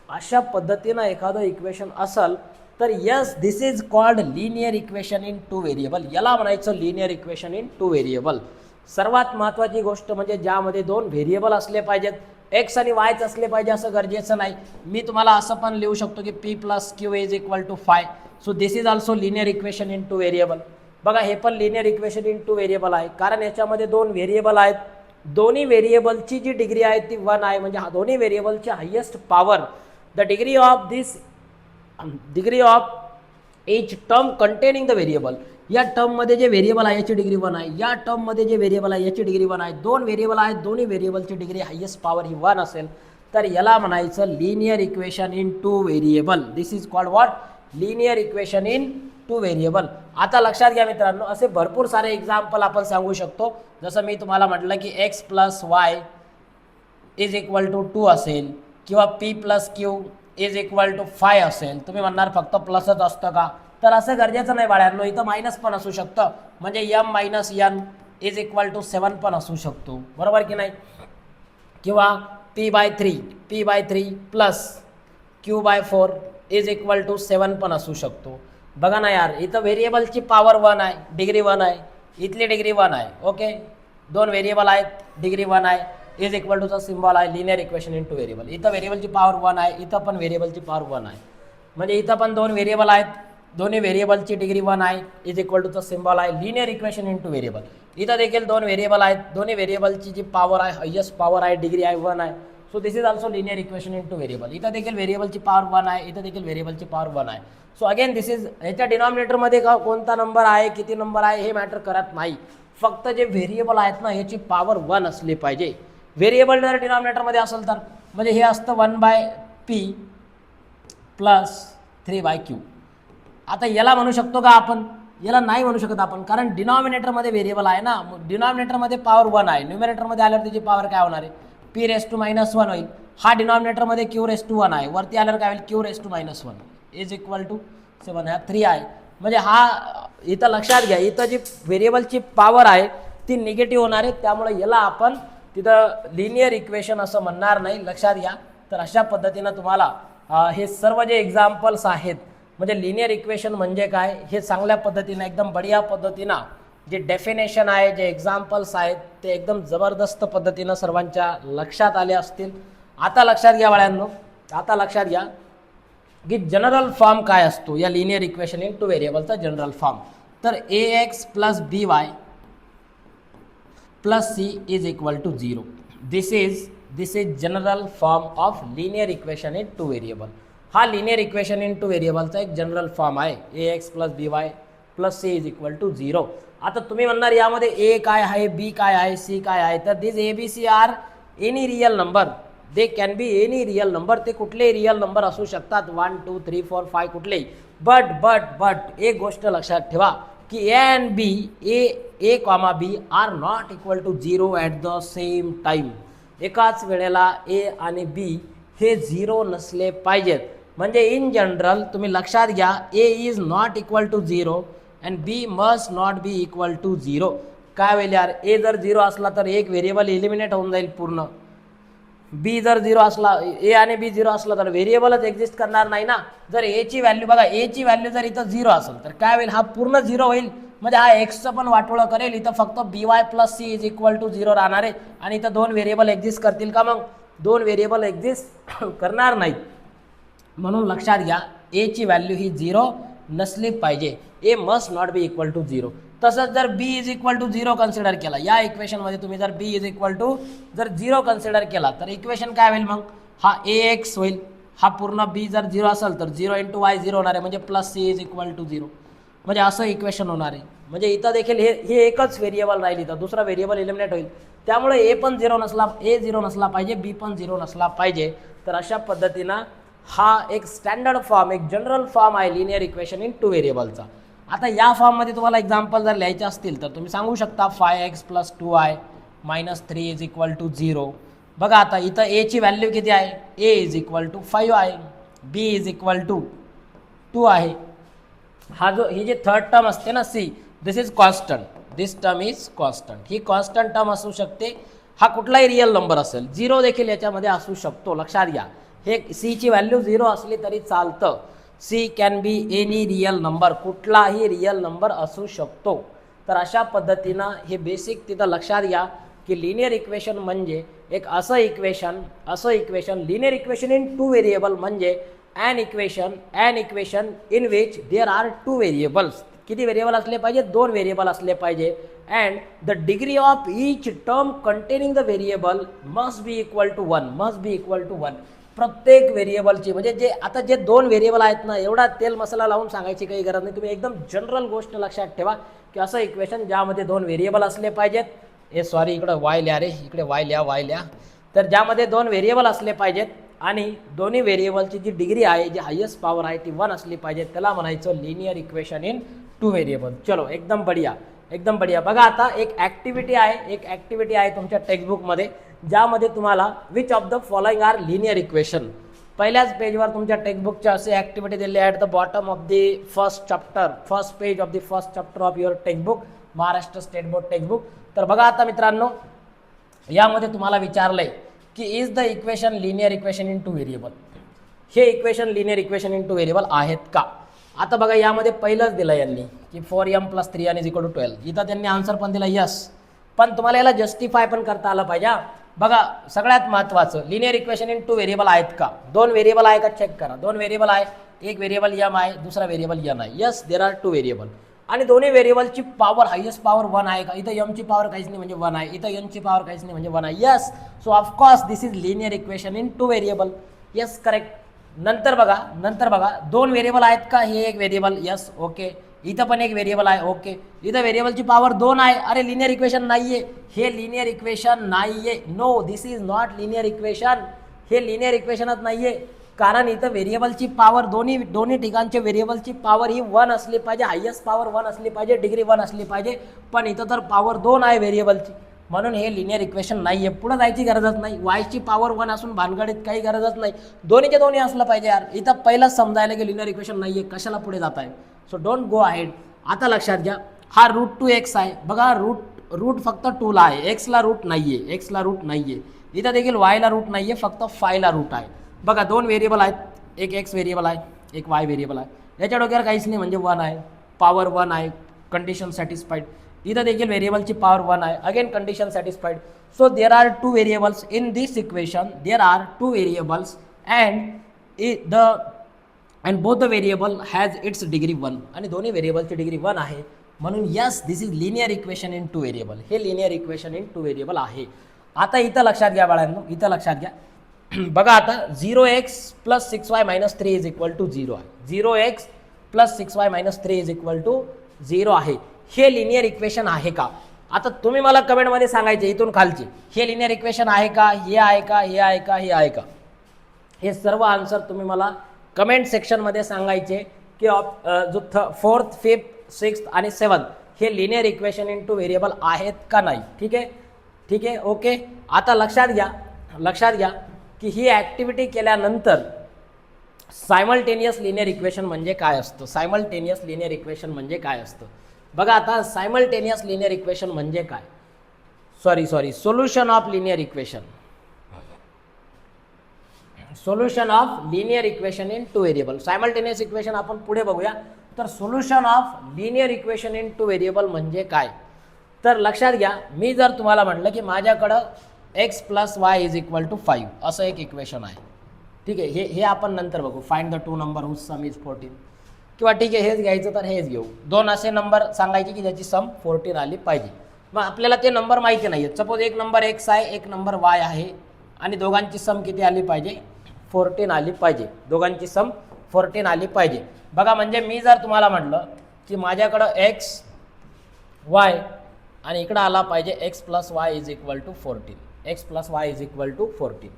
अशा पद्धतीनं एखादं इक्वेशन असेल तर yes, this is called linear equation in 2 variable. याला म्हणायचं लिनियर इक्वेशन इन 2 व्हेरिएबल. सर्वात महत्त्वाची गोष्ट म्हणजे ज्यामध्ये 2 व्हेरिएबल असले पाहिजेत. एक्स आणि वायच असले पाहिजे असं गरजेचं नाही. मी तुम्हाला असं पण लिहू शकतो की p plus q is equal to 5. So this is also linear equation in 2 variable. बघा हे पण लिनियर इक्वेशन इन 2 व्हेरिएबल आहे, कारण याच्यामध्ये 2 व्हेरिएबल आहेत. दोन्ही व्हेरिएबलची जी डिग्री आहे ती 1 आहे. म्हणजे दोन्ही व्हेरिएबलची highest power, the degree of each term containing the variable. या टर्ममध्ये जे व्हेरिएबल आहे याची डिग्री 1 आहे, या टर्ममध्ये जे व्हेरिएबल आहे याची डिग्री 1 आहे. 2 व्हेरिएबल आहेत, दोन्ही व्हेरिएबलची डिग्री हायेस्ट पॉवर ही 1 असेल तर याला म्हणायचं linear equation in 2 variable. This is called what, linear equation in 2 variable. आता लक्षात घ्या मित्रांनो, असे भरपूर सारे एक्झाम्पल आपण सांगू शकतो. जसं मी तुम्हाला म्हटलं की x plus y is equal to 2 असेल किंवा p plus q is equal to 5 असेल. तुम्ही म्हणणार फक्त प्लसच असतं का, तर असं गरजेचं नाही बाळांनो. इथं मायनस पण असू शकतं. म्हणजे m minus n is equal to 7 पण असू शकतो, बरोबर की नाही. किंवा p/3 plus q/4 is equal to 7 पण असू शकतो. बघा ना यार, इथं व्हेरिएबलची पॉवर 1 आहे, डिग्री 1 आहे, इथली डिग्री 1 आहे, ओके. 2 व्हेरिएबल आहेत, डिग्री 1 आहे, इज इक्वल टूचा सिम्बॉल आहे लिनियर इक्वेशन इन 2 व्हेरिएबल. इथं व्हेरिएबलची पॉवर 1 आहे, इथं पण व्हेरिएबलची पॉवर 1 आहे. म्हणजे इथं पण 2 व्हेरिएबल आहेत, दोन्ही व्हेरिएबलची डिग्री 1 आहे, इज इक्वल टूचा सिम्बॉल आहे लिनियर इक्वेशन इन 2 व्हेरिएबल. इथं देखील 2 व्हेरिएबल आहेत, दोन्ही व्हेरिएबलची जी पॉवर आहे, हायेस्ट पॉवर आहे, डिग्री आहे 1 आहे. So this is also linear equation in 2 variable. इथं देखील व्हेरिएबलची पॉवर 1 आहे, इथं देखील व्हेरिएबलची पॉवर 1 आहे. सो अगेन दिस इज, ह्याच्या डिनॉमिनेटरमध्ये कोणता नंबर आहे, किती नंबर आहे हे मॅटर करत नाही. फक्त जे व्हेरिएबल आहेत ना याची पॉवर 1 असली पाहिजे. व्हेरिएबल जर डिनॉमिनेटरमध्ये असेल तर म्हणजे हे असतं 1/p प्लस 3/q. आता याला म्हणू शकतो का आपण, याला नाही म्हणू शकत आपण, कारण डिनॉमिनेटरमध्ये व्हेरिएबल आहे ना. डिनॉमिनेटरमध्ये पॉवर 1 आहे, न्यूमिनेटरमध्ये आल्यावर त्याची पॉवर काय होणार आहे, p⁻⁻1 होईल. हा डिनॉमिनेटरमध्ये q⁻1 आहे, वरती आल्यावर काय होईल q⁻1 इज इक्वल टू 7. हा 3 आहे. म्हणजे हा इथं लक्षात घ्या, इथं जी व्हेरिएबलची पॉवर आहे ती निगेटिव्ह होणार आहे. त्यामुळे याला आपण तिथं लिनियर इक्वेशन असं म्हणणार नाही, लक्षात घ्या. तर अशा पद्धतीनं तुम्हाला हे सर्व जे एक्झाम्पल्स आहेत म्हणजे लिनियर इक्वेशन म्हणजे काय हे चांगल्या पद्धतीनं एकदम बढिया पद्धतीनं जे डेफिनेशन आहे, जे एक्झाम्पल्स आहेत ते एकदम जबरदस्त पद्धतीनं सर्वांच्या लक्षात आले असतील. आता लक्षात घ्या बाळांनो, आता लक्षात घ्या की जनरल फॉर्म काय असतो या लिनियर इक्वेशन इन टू व्हेरिएबलचा जनरल फॉर्म. तर ax plus by plus c is equal to 0. This is general form of linear equation in two variable. हा लिनियर इक्वेशन इन टू व्हेरिएबलचा एक जनरल फॉर्म आहे, ax plus by plus c is equal to 0. आता तुम्ही म्हणणार यामध्ये a काय आहे, b काय आहे, c काय आहे. तर this abc are any real number, they can be any real number. ते कुठलेही रियल नंबर असू शकतात, 1 2 3 4 5 कुठलेही. बट एक गोष्ट लक्षात ठेवा की a and b, a comma b are not equal to 0 at the same time. एकाच वेळेला a आणि b हे 0 नसले पाहिजेत. म्हणजे इन जनरल तुम्ही लक्षात घ्या, a is not equal to 0 and b must not be equal to 0. काय होईल यार, a जर 0 असला तर एक व्हेरिएबल एलिमिनेट होऊन जाईल पूर्ण. बी जर 0 असला, ए आणि बी 0 असला तर व्हेरिएबलच एक्झिस्ट करणार नाही ना. जर ए ची व्हॅल्यू बघा, ए ची व्हॅल्यू जर इथं 0 असेल तर काय होईल, हा पूर्ण 0 होईल. म्हणजे हा एक्सचं पण वाटोळं करेल. इथं फक्त by plus c is equal to 0 राहणार आहे. आणि इथं दोन व्हेरिएबल एक्झिस्ट करतील का, मग दोन व्हेरिएबल एक्झिस्ट करणार नाहीत. म्हणून लक्षात घ्या, ए ची व्हॅल्यू ही 0 नसली पाहिजे. A must not be equal to 0. तसंच जर b is equal to 0 consider केला या इक्वेशनमध्ये, तुम्ही जर b इज इक्वल टू जर 0 कन्सिडर केला तर इक्वेशन काय होईल, मग हा ax होईल. हा पूर्ण b जर 0 असेल तर 0 इंटू वाय 0 होणार आहे, म्हणजे plus c is equal to 0. म्हणजे असं इक्वेशन होणार आहे. म्हणजे इथं देखील हे एकच व्हेरिएबल राहील, इथं दुसरा व्हेरिएबल एलिमिनेट होईल. त्यामुळे a पण 0 नसला पाहिजे, b पण 0 नसला पाहिजे. तर अशा पद्धतीनं हा एक स्टँडर्ड फॉर्म, एक जनरल फॉर्म आहे लिनियर इक्वेशन इन टू व्हेरिएबलचा. आता या फॉर्ममध्ये तुम्हाला एक्झाम्पल जर लिहायचे असतील तर तुम्ही सांगू शकता 5x plus 2y minus 3 is equal to 0. बघा आता इथं a ची व्हॅल्यू किती आहे, a इज इक्वल टू 5 आहे, b इज इक्वल टू 2 आहे. ही जी थर्ड टर्म असते ना c, this is constant, this term is constant. He constant term असू शकते. हा कुठलाही रिअल नंबर असेल, 0 देखील याच्यामध्ये असू शकतो. लक्षात घ्या, हे c ची व्हॅल्यू 0 असली तरी चालतं. c can be any real number, कुठलाही रियल नंबर असू शकतो. तर अशा पद्धतीनं हे बेसिक तिथं लक्षात घ्या की लिनियर इक्वेशन म्हणजे एक असं equation linear equation in two variable म्हणजे an equation in which there are two variables. किती व्हेरिएबल असले पाहिजे, 2 व्हेरिएबल असले पाहिजे. And the degree of each term containing the variable must be equal to 1. प्रत्येक व्हेरिएबलची, म्हणजे जे आता जे 2 व्हेरिएबल आहेत ना, एवढा तेल मसाला लावून सांगायची काही गरज नाही. तुम्ही एकदम जनरल गोष्ट लक्षात ठेवा की असं इक्वेशन ज्यामध्ये 2 व्हेरिएबल असले पाहिजेत. इकडं वाय लिहा रे, इकडे वाय लिहा. तर ज्यामध्ये 2 व्हेरिएबल असले पाहिजेत आणि दोन्ही व्हेरिएबलची जी डिग्री आहे, जी हायेस्ट पॉवर आहे ती 1 असली पाहिजे. त्याला म्हणायचं linear equation in two variable. चलो एकदम बढिया. बघा आता एक ॲक्टिव्हिटी आहे तुमच्या टेक्स्टबुकमध्ये, ज्यामध्ये तुम्हाला which of the following are linear equation. पहिल्याच पेजवर तुमच्या टेक्स्टबुकच्या असे ॲक्टिव्हिटी दिली at the bottom of the first page of the first chapter of your textbook, Maharashtra state board textbook. तर बघा आता मित्रांनो, यामध्ये तुम्हाला विचारलंय की is the equation linear equation in two variable. हे equation linear equation in two variable आहेत का. आता बघा यामध्ये पहिलंच दिलं यांनी की 4m + 3n = 12. इथं त्यांनी आन्सर पण दिला यस, पण तुम्हाला याला जस्टिफाय पण करता आलं पाहिजे. बघा सगळ्यात महत्त्वाचं, linear equation in two variable आहेत का, 2 व्हेरिएबल आहे का चेक करा. 2 व्हेरिएबल आहे, एक व्हेरिएबल m आहे, दुसरा व्हेरिएबल n आहे. Yes, there are 2 variable. आणि दोन्ही व्हेरिएबलची पॉवर हायेस्ट पॉवर 1 आहे का. इथं m ची पॉवर काहीच नाही म्हणजे 1 आहे, इथं n ची पॉवर काहीच नाही म्हणजे 1 आहे. Yes, so of course this is linear equation in two variable. Yes, correct. नंतर बघा 2 व्हेरिएबल आहेत का, हे एक व्हेरिएबल. Yes, okay. इथं पण एक व्हेरिएबल आहे, ओके. इथं व्हेरिएबलची पॉवर 2 आहे. अरे लिनियर इक्वेशन नाहीये, हे लिनियर इक्वेशन नाहीये. No, this is not linear equation. हे लिनियर इक्वेशनच नाहीये, कारण इथं व्हेरिएबलची पॉवर दोन्ही ठिकाणचे व्हेरिएबलची पॉवर ही 1 असली पाहिजे, हायेस्ट पॉवर 1 असली पाहिजे, डिग्री 1 असली पाहिजे. पण इथं तर पॉवर 2 आहे व्हेरिएबलची, म्हणून हे लिनियर इक्वेशन नाहीये. पुढे जायची गरजच नाही. वायची पॉवर 1 असून भानगडीत काही गरजच नाही. दोन्हीचे दोन्ही असलं पाहिजे यार. इथं पहिलाच समजायला की लिनियर इक्वेशन नाहीये, कशाला पुढे जात आहे. So don't go ahead. आता लक्षात घ्या, हा √2x आहे. बघा रूट फक्त 2 ला आहे, एक्सला रूट नाहीये. इथं देखील वायला रूट नाहीये, फक्त 5 ला रूट आहे. बघा 2 व्हेरिएबल आहेत, एक एक्स व्हेरिएबल आहे, एक वाय व्हेरिएबल आहे. याच्या डोक्यावर काहीच नाही, म्हणजे 1 आहे, पॉवर 1 आहे, कंडिशन सॅटिस्फाईड. इथं देखील व्हेरिएबलची पॉवर 1 आहे, again condition satisfied. So there are 2 variables in this equation, there are 2 variables and both the variable has its degree 1, आणि दोन्ही व्हेरिएबलची डिग्री 1 आहे. म्हणून yes, this is linear equation in 2 variable. हे लिनियर इक्वेशन इन 2 व्हेरिएबल आहे. आता इथं लक्षात घ्या बाळांनो, इथं लक्षात घ्या. बघा आता 0x + 6y - 3 = 0 आहे. 0x + 6y - 3 = 0 आहे. हे लिनियर इक्वेशन आहे का? आता तुम्ही मला कमेंटमध्ये सांगायचे इथून खालचे, हे लिनियर इक्वेशन आहे का, हे आहे का, हे आहे का, हे आहे का. हे सर्व आन्सर तुम्ही मला कमेंट सेक्शनमध्ये सांगायचे की जो 4th, 5th, 6th आणि 7th हे लिनियर इक्वेशन इन 2 व्हेरिएबल आहेत का नाही. ठीक आहे, ठीक आहे, ओके. आता लक्षात घ्या की ही ॲक्टिव्हिटी केल्यानंतर सायमल्टेनियस लिनियर इक्वेशन म्हणजे काय असतं. सायमल्टेनियस लिनियर इक्वेशन म्हणजे काय असतं बघा. आता सायमल्टेनियस लिनियर इक्वेशन म्हणजे काय, solution of linear equation, solution of linear equation in 2 variable. Simultaneous equation आपण पुढे बघूया. तर solution of linear equation in 2 variable म्हणजे काय. तर लक्षात घ्या, मी जर तुम्हाला म्हटलं की माझ्याकडं x + y = 5 असं एक इक्वेशन आहे. ठीक आहे, हे आपण नंतर बघू. Find the 2 number whose sum is 14, किंवा ठीक आहे हेच घ्यायचं तर हेच घेऊ. 2 असे नंबर सांगायचे की ज्याची सम 14 आली पाहिजे. मग आपल्याला ते नंबर माहिती नाही आहेत. सपोज एक नंबर x आहे, एक नंबर y आहे, आणि दोघांची सम किती आली पाहिजे, 14 आली पाहिजे. दोघांची सम 14 आली पाहिजे. बघा, म्हणजे मी जर तुम्हाला म्हटलं की माझ्याकडं x y आणि इकडं आला पाहिजे x + y = 14, x + y = 14.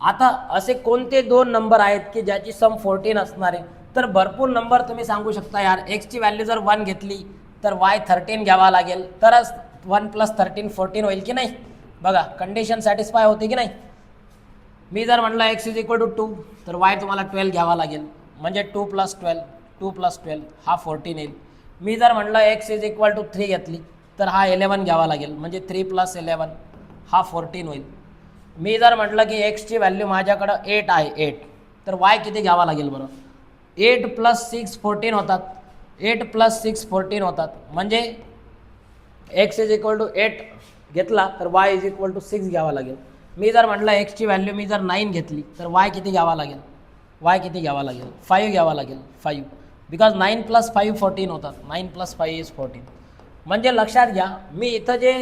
आता असे कोणते 2 नंबर आहेत की ज्याची सम 14 असणार आहे. तर भरपूर नंबर तुम्ही सांगू शकता यार, x ची व्हॅल्यू जर 1 घेतली तर y 13 घ्यावा लागेल, तरच 1 + 13 14 होईल की नाही. बघा, कंडिशन सॅटिस्फाय होते की नाही. मी जर म्हटलं x = 2 तर y तुम्हाला 12 घ्यावा लागेल, म्हणजे 2 + 12 हा 14 येईल. मी जर म्हटलं x = 3 घेतली तर हा 11 घ्यावा लागेल, म्हणजे 3 + 11 हा 14 होईल. मी जर म्हटलं की x ची व्हॅल्यू माझ्याकडं 8 आहे, 8, तर y किती घ्यावा लागेल बरं. 8 + 6 14 होतात, 8 + 6 14 होतात, म्हणजे x = 8 घेतला तर y = 6 घ्यावा लागेल. मी जर म्हटलं x ची व्हॅल्यू मी जर 9 घेतली तर y किती घ्यावा लागेल, y किती घ्यावा लागेल, 5 घ्यावा लागेल, 5, बिकॉज 9 + 5 14 होतात, 9 + 5 = 14. म्हणजे लक्षात घ्या, मी इथं जे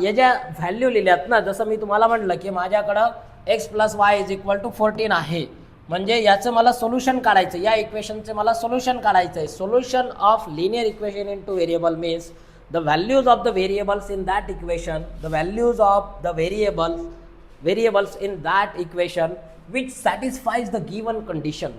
या ज्या व्हॅल्यू लिहिल्यात ना, जसं मी तुम्हाला म्हटलं की माझ्याकडं x + y = 14 आहे, म्हणजे याचं मला सोल्युशन काढायचं, या इक्वेशनचं मला सोल्युशन काढायचं आहे. Solution of linear equation in 2 variable means the values of the variables in that equation, the values of the variables in that equation which satisfies the given condition,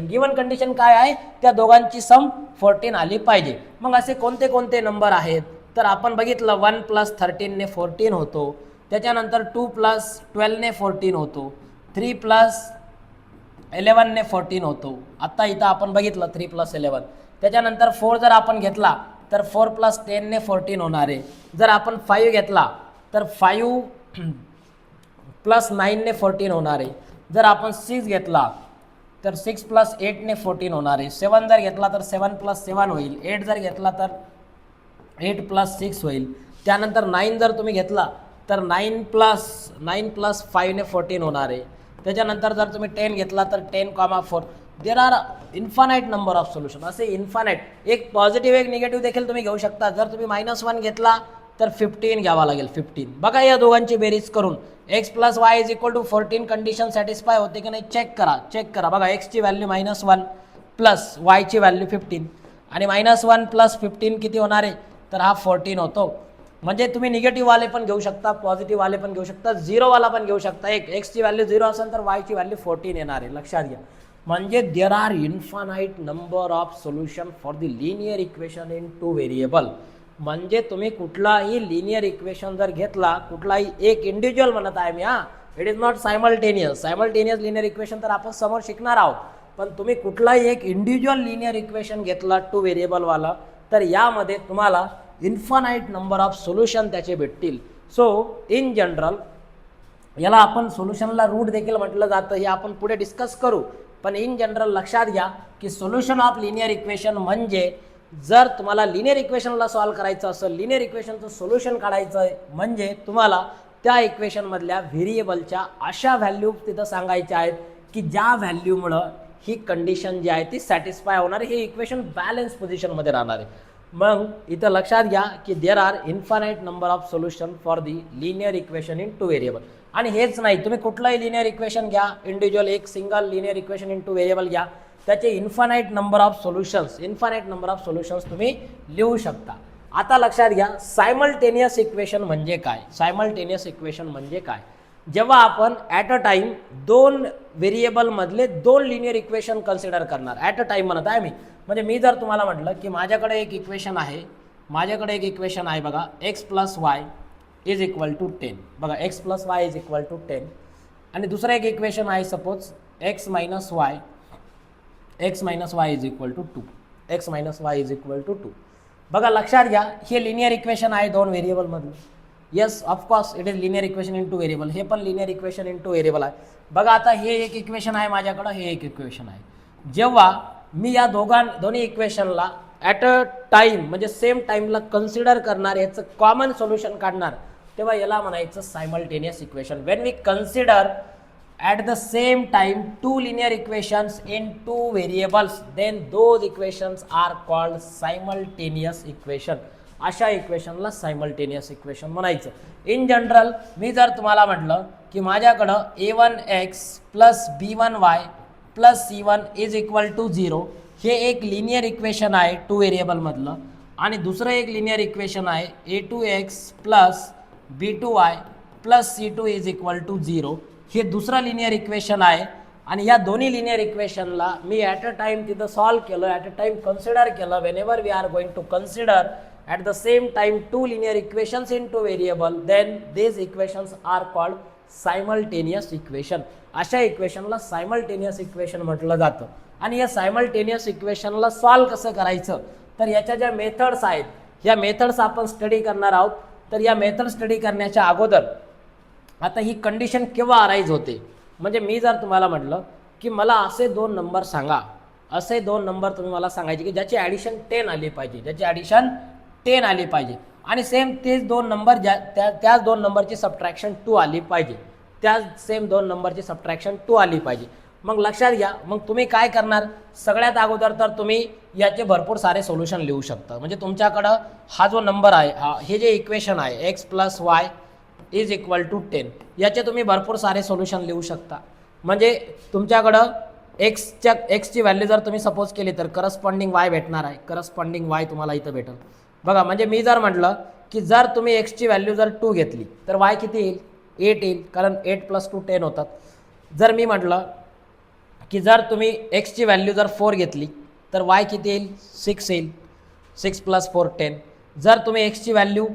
given condition काय आहे, त्या दोघांची सम 14 आली पाहिजे. मग असे कोणते कोणते नंबर आहेत, तर आपण बघितलं 1 + 13 ने 14 होतो, त्याच्यानंतर 2 + 12 ने 14 होतो, 3 + 11 ने 14 होतो. आता इथं आपण बघितलं 3 + 11. त्याच्यानंतर 4 जर आपण घेतला तर 4 + 10 ने 14 होणार आहे. जर आपण 5 घेतला तर 5 + 9 ने 14 होणार आहे. जर आपण 6 घेतला तर 6 + 8 ने 14 होणार आहे. 7 जर घेतला तर 7 + 7 होईल. 8 जर घेतला तर 8 + 6 होईल. त्यानंतर 9 जर तुम्ही घेतला तर 9 + 5 ने 14 होणार आहे. त्याच्यानंतर जर तुम्ही 10 घेतला तर 10,4. There are infinite number of solution. असे इन्फानाईट, एक पॉझिटिव्ह एक निगेटिव्ह देखील तुम्ही घेऊ शकता. जर तुम्ही -1 घेतला तर 15 घ्यावा लागेल, 15. बघा या दोघांची बेरीज करून x + y = 14 कंडिशन सॅटिस्फाय होते की नाही चेक करा. बघा, x ची व्हॅल्यू -1 प्लस y ची व्हॅल्यू 15, आणि -1 + 15 किती होणार आहे, तर हा 14 होतो. म्हणजे तुम्ही निगेटिव्ह वाले पण घेऊ शकता, पॉझिटिव्ह वाले पण घेऊ शकता, 0 वाला पण घेऊ शकता. एक x ची व्हॅल्यू 0 असेल तर y ची व्हॅल्यू 14 येणार आहे, लक्षात घ्या. म्हणजे there are infinite number of solution for the linear equation in 2 variable. म्हणजे तुम्ही कुठलाही लिनियर इक्वेशन जर घेतला, कुठलाही एक इंडिव्हिज्युअल म्हणत आहे मी, it is not simultaneous linear equation तर आपण समोर शिकणार आहोत. पण तुम्ही कुठलाही एक इंडिव्हिज्युअल लिनियर इक्वेशन घेतला 2 व्हेरिएबलवाला, तर यामध्ये तुम्हाला इन्फानाईट नंबर ऑफ सोल्युशन त्याचे भेटतील. सो इन जनरल याला आपण सोल्युशनला रूट देखील म्हटलं जातं, हे आपण पुढे डिस्कस करू पण इन जनरल लक्षात घ्या की सोल्युशन ऑफ लिनियर इक्वेशन म्हणजे जर तुम्हाला लिनियर इक्वेशनला सॉल्व्ह करायचं असेल, लिनियर इक्वेशनचं सोल्युशन काढायचं आहे, म्हणजे तुम्हाला त्या इक्वेशनमधल्या व्हेरिएबलच्या अशा व्हॅल्यू तिथं सांगायच्या आहेत की ज्या व्हॅल्यूमुळं ही कंडिशन जी आहे ती सॅटिस्फाय होणार, हे इक्वेशन बॅलन्स पोझिशनमध्ये राहणार आहे. मग इथं लक्षात घ्या की there are infinite number of solution for the linear equation in two variable. आणि हेच नाही, तुम्ही कुठलंही लिनियर इक्वेशन घ्या, इंडिव्हिज्युअल एक single linear equation in two variable घ्या, त्याचे इन्फानाइट नंबर ऑफ सोल्युशन्स तुम्ही लिहू शकता. आता लक्षात घ्या सायमल्टेनियस इक्वेशन म्हणजे काय. सायमल्टेनियस इक्वेशन म्हणजे काय, जेव्हा आपण ॲट अ टाइम दोन व्हेरिएबलमधले दोन लिनियर इक्वेशन कन्सिडर करणार. ॲट अ टाइम म्हणत आहे मी, म्हणजे मी जर तुम्हाला म्हटलं की माझ्याकडे एक इक्वेशन आहे, बघा x plus y is equal to 10. बघा x plus y is equal to 10. आणि दुसरं एक इक्वेशन आहे suppose x minus y is equal to 2. बघा लक्षात घ्या हे लिनियर इक्वेशन आहे दोन व्हेरिएबलमधलं. Yes of course it is linear equation in two variable, हे पण linear equation in two variable आहे. बघा आता हे एक इक्वेशन आहे माझ्याकडं, हे एक इक्वेशन आहे. जेव्हा मी या दोन्ही इक्वेशनला ॲट अ टाइम म्हणजे सेम टाइमला कन्सिडर करणार, याचं कॉमन सोल्युशन काढणार, तेव्हा याला म्हणायचं simultaneous equation. When we consider at the same time two linear equations in two variables, then those equations are called simultaneous equation. अशा इक्वेशनला सायमल्टेनियस इक्वेशन म्हणायचं. इन जनरल मी जर तुम्हाला म्हटलं की माझ्याकडं a1x plus b1y plus c1 is equal to 0, हे एक लिनियर इक्वेशन आहे टू व्हेरिएबलमधलं, आणि दुसरं एक लिनियर इक्वेशन आहे a2x plus b2y plus c2 is equal to 0, हे दुसरं लिनियर इक्वेशन आहे. आणि या दोन्ही लिनियर इक्वेशनला मी ॲट अ टाइम तिथं सॉल्व्ह केलं, ॲट अ टाइम कन्सिडर केलं. Whenever we are going to consider at the same time two linear equations in two variable, then these equations are called simultaneous equation. अशा इक्वेशनला simultaneous equation म्हटलं जातं. आणि या simultaneous इक्वेशनला solve कसं करायचं, तर याच्या ज्या मेथड्स आहेत, ह्या मेथड्स आपण स्टडी करणार आहोत. तर या मेथड स्टडी करण्याच्या अगोदर आता ही कंडिशन केव्हा अराईज होते, म्हणजे मी जर तुम्हाला म्हटलं की मला असे दोन नंबर सांगा, असे दोन नंबर तुम्ही मला सांगायचे की ज्याची ॲडिशन 10 आली पाहिजे, आणि सेम तेच दोन नंबर त्याच दोन नंबरची सबट्रॅक्शन 2 आली पाहिजे, मग लक्षात घ्या, मग तुम्ही काय करणार, सगळ्यात अगोदर तर तुम्ही याचे भरपूर सारे सोल्युशन लिहू शकता. म्हणजे तुमच्याकडं हा जो नंबर आहे, हे जे इक्वेशन आहे x plus y is equal to 10, याचे तुम्ही भरपूर सारे सोल्युशन लिहू शकता. म्हणजे तुमच्याकडं एक्सची व्हॅल्यू जर तुम्ही सपोज केली तर करस्पॉन्डिंग वाय भेटणार आहे, करस्पॉन्डिंग वाय तुम्हाला इथं भेटेल. बघा म्हणजे मी जर म्हटलं की जर तुम्ही एक्सची व्हॅल्यू जर 2 घेतली तर वाय किती येईल, 8 येईल, कारण 8 प्लस 2 10 होतात. जर मी म्हटलं की जर तुम्ही एक्सची व्हॅल्यू जर 4 घेतली तर वाय किती येईल, 6 येईल, 6 प्लस 4 10. जर तुम्ही एक्सची व्हॅल्यू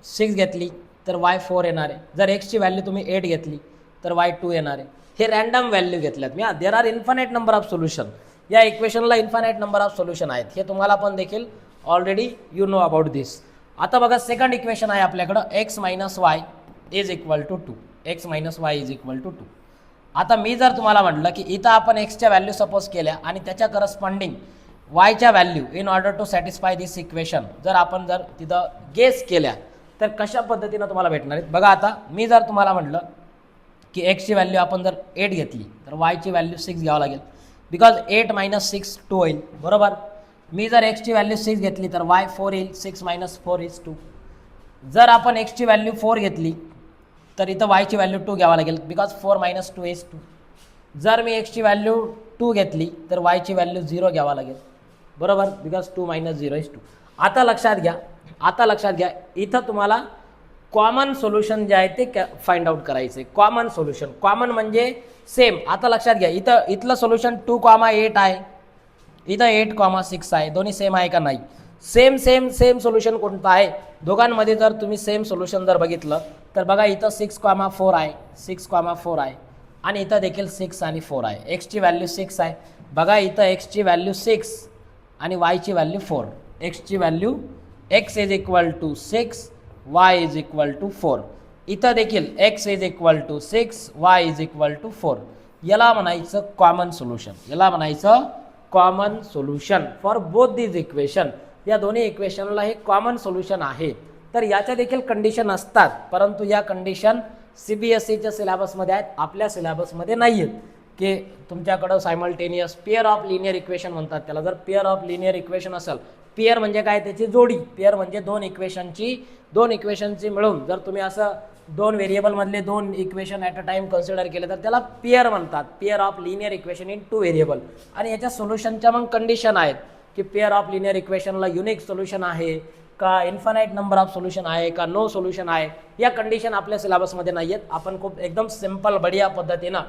6 घेतली तर वाय 4 येणार आहे. जर एक्सची व्हॅल्यू तुम्ही 8 घेतली तर वाय 2 येणार आहे. हे रँडम व्हॅल्यू घेतल्यात मी. There are infinite number of solution, या इक्वेशनला इन्फानाइट नंबर ऑफ सोल्युशन आहेत, हे तुम्हाला पण देखील already you know about this. आता बघा सेकंड इक्वेशन आहे आपल्याकडं x minus y is equal to 2. आता मी जर तुम्हाला म्हटलं की इथं आपण एक्सच्या व्हॅल्यू सपोज केल्या आणि त्याच्या करस्पॉन्डिंग वायच्या value in order to satisfy this equation जर आपण जर तिथं गेस केल्या तर कशा पद्धतीनं तुम्हाला भेटणार आहेत. बघा आता मी जर तुम्हाला म्हटलं की एक्सची व्हॅल्यू आपण जर 8 घेतली तर वायची व्हॅल्यू 6 घ्यावं लागेल, बिकॉज 8 मायनस 6 2 होईल, बरोबर. मी जर एक्सची व्हॅल्यू 6 घेतली तर वाय 4 येईल, 6 मायनस 4 इज 2. जर आपण एक्सची व्हॅल्यू 4 घेतली तर इथं वायची व्हॅल्यू 2 घ्यावा लागेल, बिकॉज 4 मायनस 2 इज 2. जर मी एक्सची व्हॅल्यू 2 घेतली तर वायची व्हॅल्यू 0 घ्यावा लागेल, बरोबर, बिकॉज 2 मायनस 0 इज 2. आता लक्षात घ्या इथं तुम्हाला कॉमन सोल्युशन जे आहे ते फाइंड आउट करायचे. कॉमन सोल्युशन, कॉमन म्हणजे सेम. आता लक्षात घ्या इथलं सोल्युशन 2,8 आहे, इथं 8,6 आहे, दोन्ही सेम आहे का नाही. सेम सोल्युशन कोणतं आहे, दोघांमध्ये जर तुम्ही सेम सोल्युशन जर बघितलं तर बघा इथं 6,4 आहे, आणि इथं देखील 6 आणि 4 आहे. एक्सची व्हॅल्यू 6 आहे, बघा इथं एक्सची व्हॅल्यू 6 आणि वायची व्हॅल्यू 4. एक्सची value x is equal to 6, y is equal to 4. इथं देखील x is equal to 6, y is equal to 4. याला म्हणायचं कॉमन सोल्युशन, याला म्हणायचं common solution for both this equation. या दोन्ही इक्वेशनला हे कॉमन सोल्युशन आहे. तर याच्या देखील कंडिशन असतात, परंतु या कंडिशन CBSEच्या सिलेबसमध्ये आहेत, आपल्या सिलेबसमध्ये नाही आहेत. की तुमच्याकडं simultaneous pair of linear equation म्हणतात त्याला. जर पेअर ऑफ लिनियर इक्वेशन असेल, पेअर म्हणजे काय, त्याची जोडी. पेअर म्हणजे दोन इक्वेशनची मिळून जर तुम्ही असं दोन व्हेरिएबलमधले दोन equation at a time consider केले तर त्याला पेअर म्हणतात. Pair of linear equation in two variable. आणि याच्या सोल्युशनच्या मग कंडिशन आहेत की पेअर ऑफ लिनियर इक्वेशनला युनिक सोल्युशन आहे का, इन्फानाइट नंबर ऑफ सोल्युशन आहे का, नो सोल्युशन आहे. या कंडिशन आपल्या सिलेबसमध्ये नाही आहेत. आपण खूप एकदम सिंपल बढिया पद्धतीनं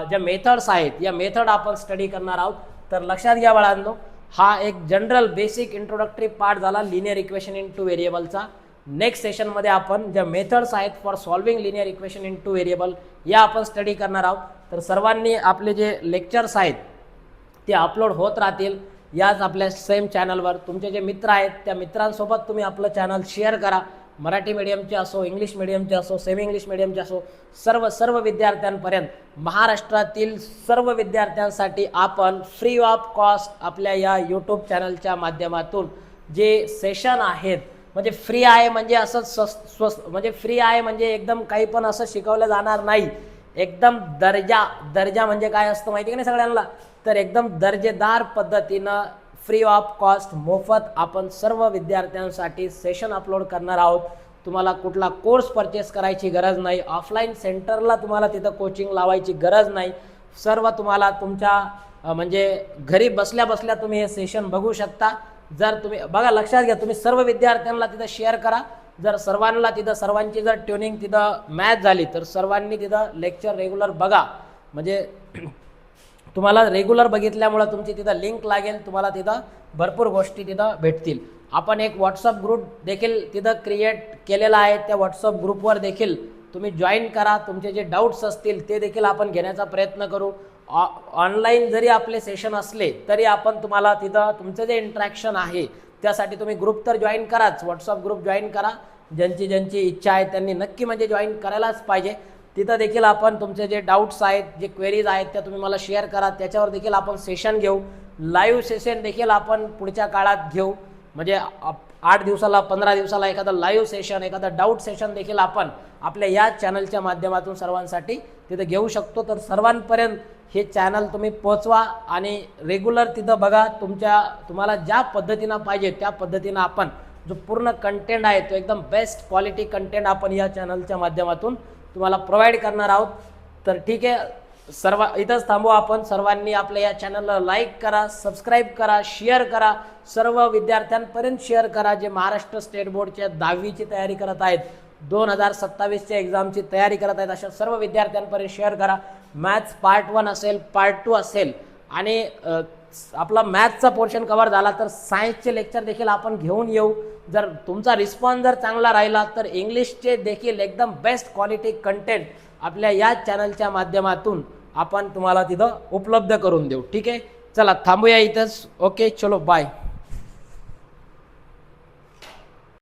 ज्या मेथड्स आहेत या मेथड आपण स्टडी करणार आहोत. तर लक्षात घ्या बाळांनो, हा एक जनरल बेसिक इंट्रोडक्टरी पार्ट झाला लिनियर इक्वेशन इन टू व्हेरिएबलचा. नेक्स्ट सेशनमध्ये आपण ज्या मेथड्स आहेत for solving linear equation in two variable या आपण स्टडी करणार आहोत. तर सर्वांनी आपले जे लेक्चर्स आहेत ते अपलोड होत राहतील याच आपल्या सेम चॅनलवर. तुमचे जे मित्र आहेत त्या मित्रांसोबत तुम्ही आपलं चॅनल शेअर करा. मराठी मीडियमचे असो, इंग्लिश मीडियमचे असो, सेमी इंग्लिश मीडियमचे असो, सर्व विद्यार्थ्यांपर्यंत, महाराष्ट्रातील सर्व विद्यार्थ्यांसाठी आपण फ्री ऑफ कॉस्ट आपल्या या यूट्यूब चॅनलच्या माध्यमातून जे सेशन आहेत, म्हणजे फ्री आहे म्हणजे असं स्वस्त म्हणजे फ्री आहे म्हणजे एकदम काही पण असं शिकवलं जाणार नाही. एकदम दर्जा म्हणजे काय असतं माहिती की नाही सगळ्यांना. तर एकदम दर्जेदार पद्धतीनं फ्री ऑफ कॉस्ट मोफत आपण सर्व विद्यार्थ्यांसाठी सेशन अपलोड करणार आहोत. तुम्हाला कुठला कोर्स परचेस करायची गरज नाही. ऑफलाईन सेंटरला तुम्हाला तिथं कोचिंग लावायची गरज नाही. सर्व तुम्हाला तुमच्या म्हणजे घरी बसल्या बसल्या तुम्ही हे सेशन बघू शकता. जर तुम्ही बघा, लक्षात घ्या, तुम्ही सर्व विद्यार्थ्यांना तिथं शेअर करा. जर सर्वांना तिथं सर्वांची जर ट्युनिंग तिथं मॅच झाली तर सर्वांनी तिथं लेक्चर रेग्युलर बघा. म्हणजे तुम्हाला रेग्युलर बघितल्यामुळं तुमची तिथं लिंक लागेल, तुम्हाला तिथं भरपूर गोष्टी तिथं भेटतील. आपण एक व्हॉट्सअप ग्रुप देखील तिथं क्रिएट केलेला आहे. त्या व्हॉट्सअप ग्रुपवर देखील तुम्ही जॉईन करा. तुमचे जे डाऊट्स असतील ते देखील आपण घेण्याचा प्रयत्न करू. ऑनलाईन जरी आपले सेशन असले तरी आपण तुम्हाला तिथं तुमचं जे इंटरॅक्शन आहे त्यासाठी तुम्ही ग्रुप तर जॉईन कराच. व्हॉट्सअप ग्रुप जॉईन करा. ज्यांची इच्छा आहे त्यांनी नक्की म्हणजे जॉईन करायलाच पाहिजे. तिथं देखील आपण तुमचे जे डाऊट्स आहेत, जे क्वेरीज आहेत त्या तुम्ही मला शेअर करा. त्याच्यावर देखील आपण सेशन घेऊ. लाईव्ह सेशन देखील आपण पुढच्या काळात घेऊ. म्हणजे 8 दिवसाला 15 दिवसाला एखादं लाईव्ह सेशन, एखादं डाऊट सेशन देखील आपण आपल्या या चॅनलच्या माध्यमातून सर्वांसाठी तिथं घेऊ शकतो. तर सर्वांपर्यंत हे चॅनल तुम्ही पोचवा आणि रेग्युलर तिथं बघा. तुम्हाला ज्या पद्धतीनं पाहिजे त्या पद्धतीनं आपण जो पूर्ण कंटेंट आहे तो एकदम बेस्ट क्वालिटी कंटेंट आपण या चॅनलच्या माध्यमातून तुम्हाला प्रोव्हाइड करणार आहोत. तर ठीक आहे, इथंच थांबू आपण. सर्वांनी आपल्या या चॅनलला लाईक करा, सबस्क्राईब करा, शेअर करा. सर्व विद्यार्थ्यांपर्यंत शेअर करा जे महाराष्ट्र स्टेट बोर्डच्या 10वीची तयारी करत आहेत, 2027च्या एक्झामची तयारी करत आहेत, अशा सर्व विद्यार्थ्यांपर्यंत शेअर करा. मॅथ्स पार्ट 1 असेल, पार्ट 2 असेल आणि आपला मॅथ्सचा पोर्शन कव्हर झाला तर सायन्सचे लेक्चर देखील आपण घेऊन येऊ. जर तुमचा रिस्पॉन्स जर चांगला राहिला तर इंग्लिशचे देखील एकदम बेस्ट क्वालिटी कंटेंट आपल्या या चॅनलच्या माध्यमातून आपण तुम्हाला तिथं उपलब्ध करून देऊ. ठीक आहे, चला थांबूया इथंच. ओके, चलो बाय.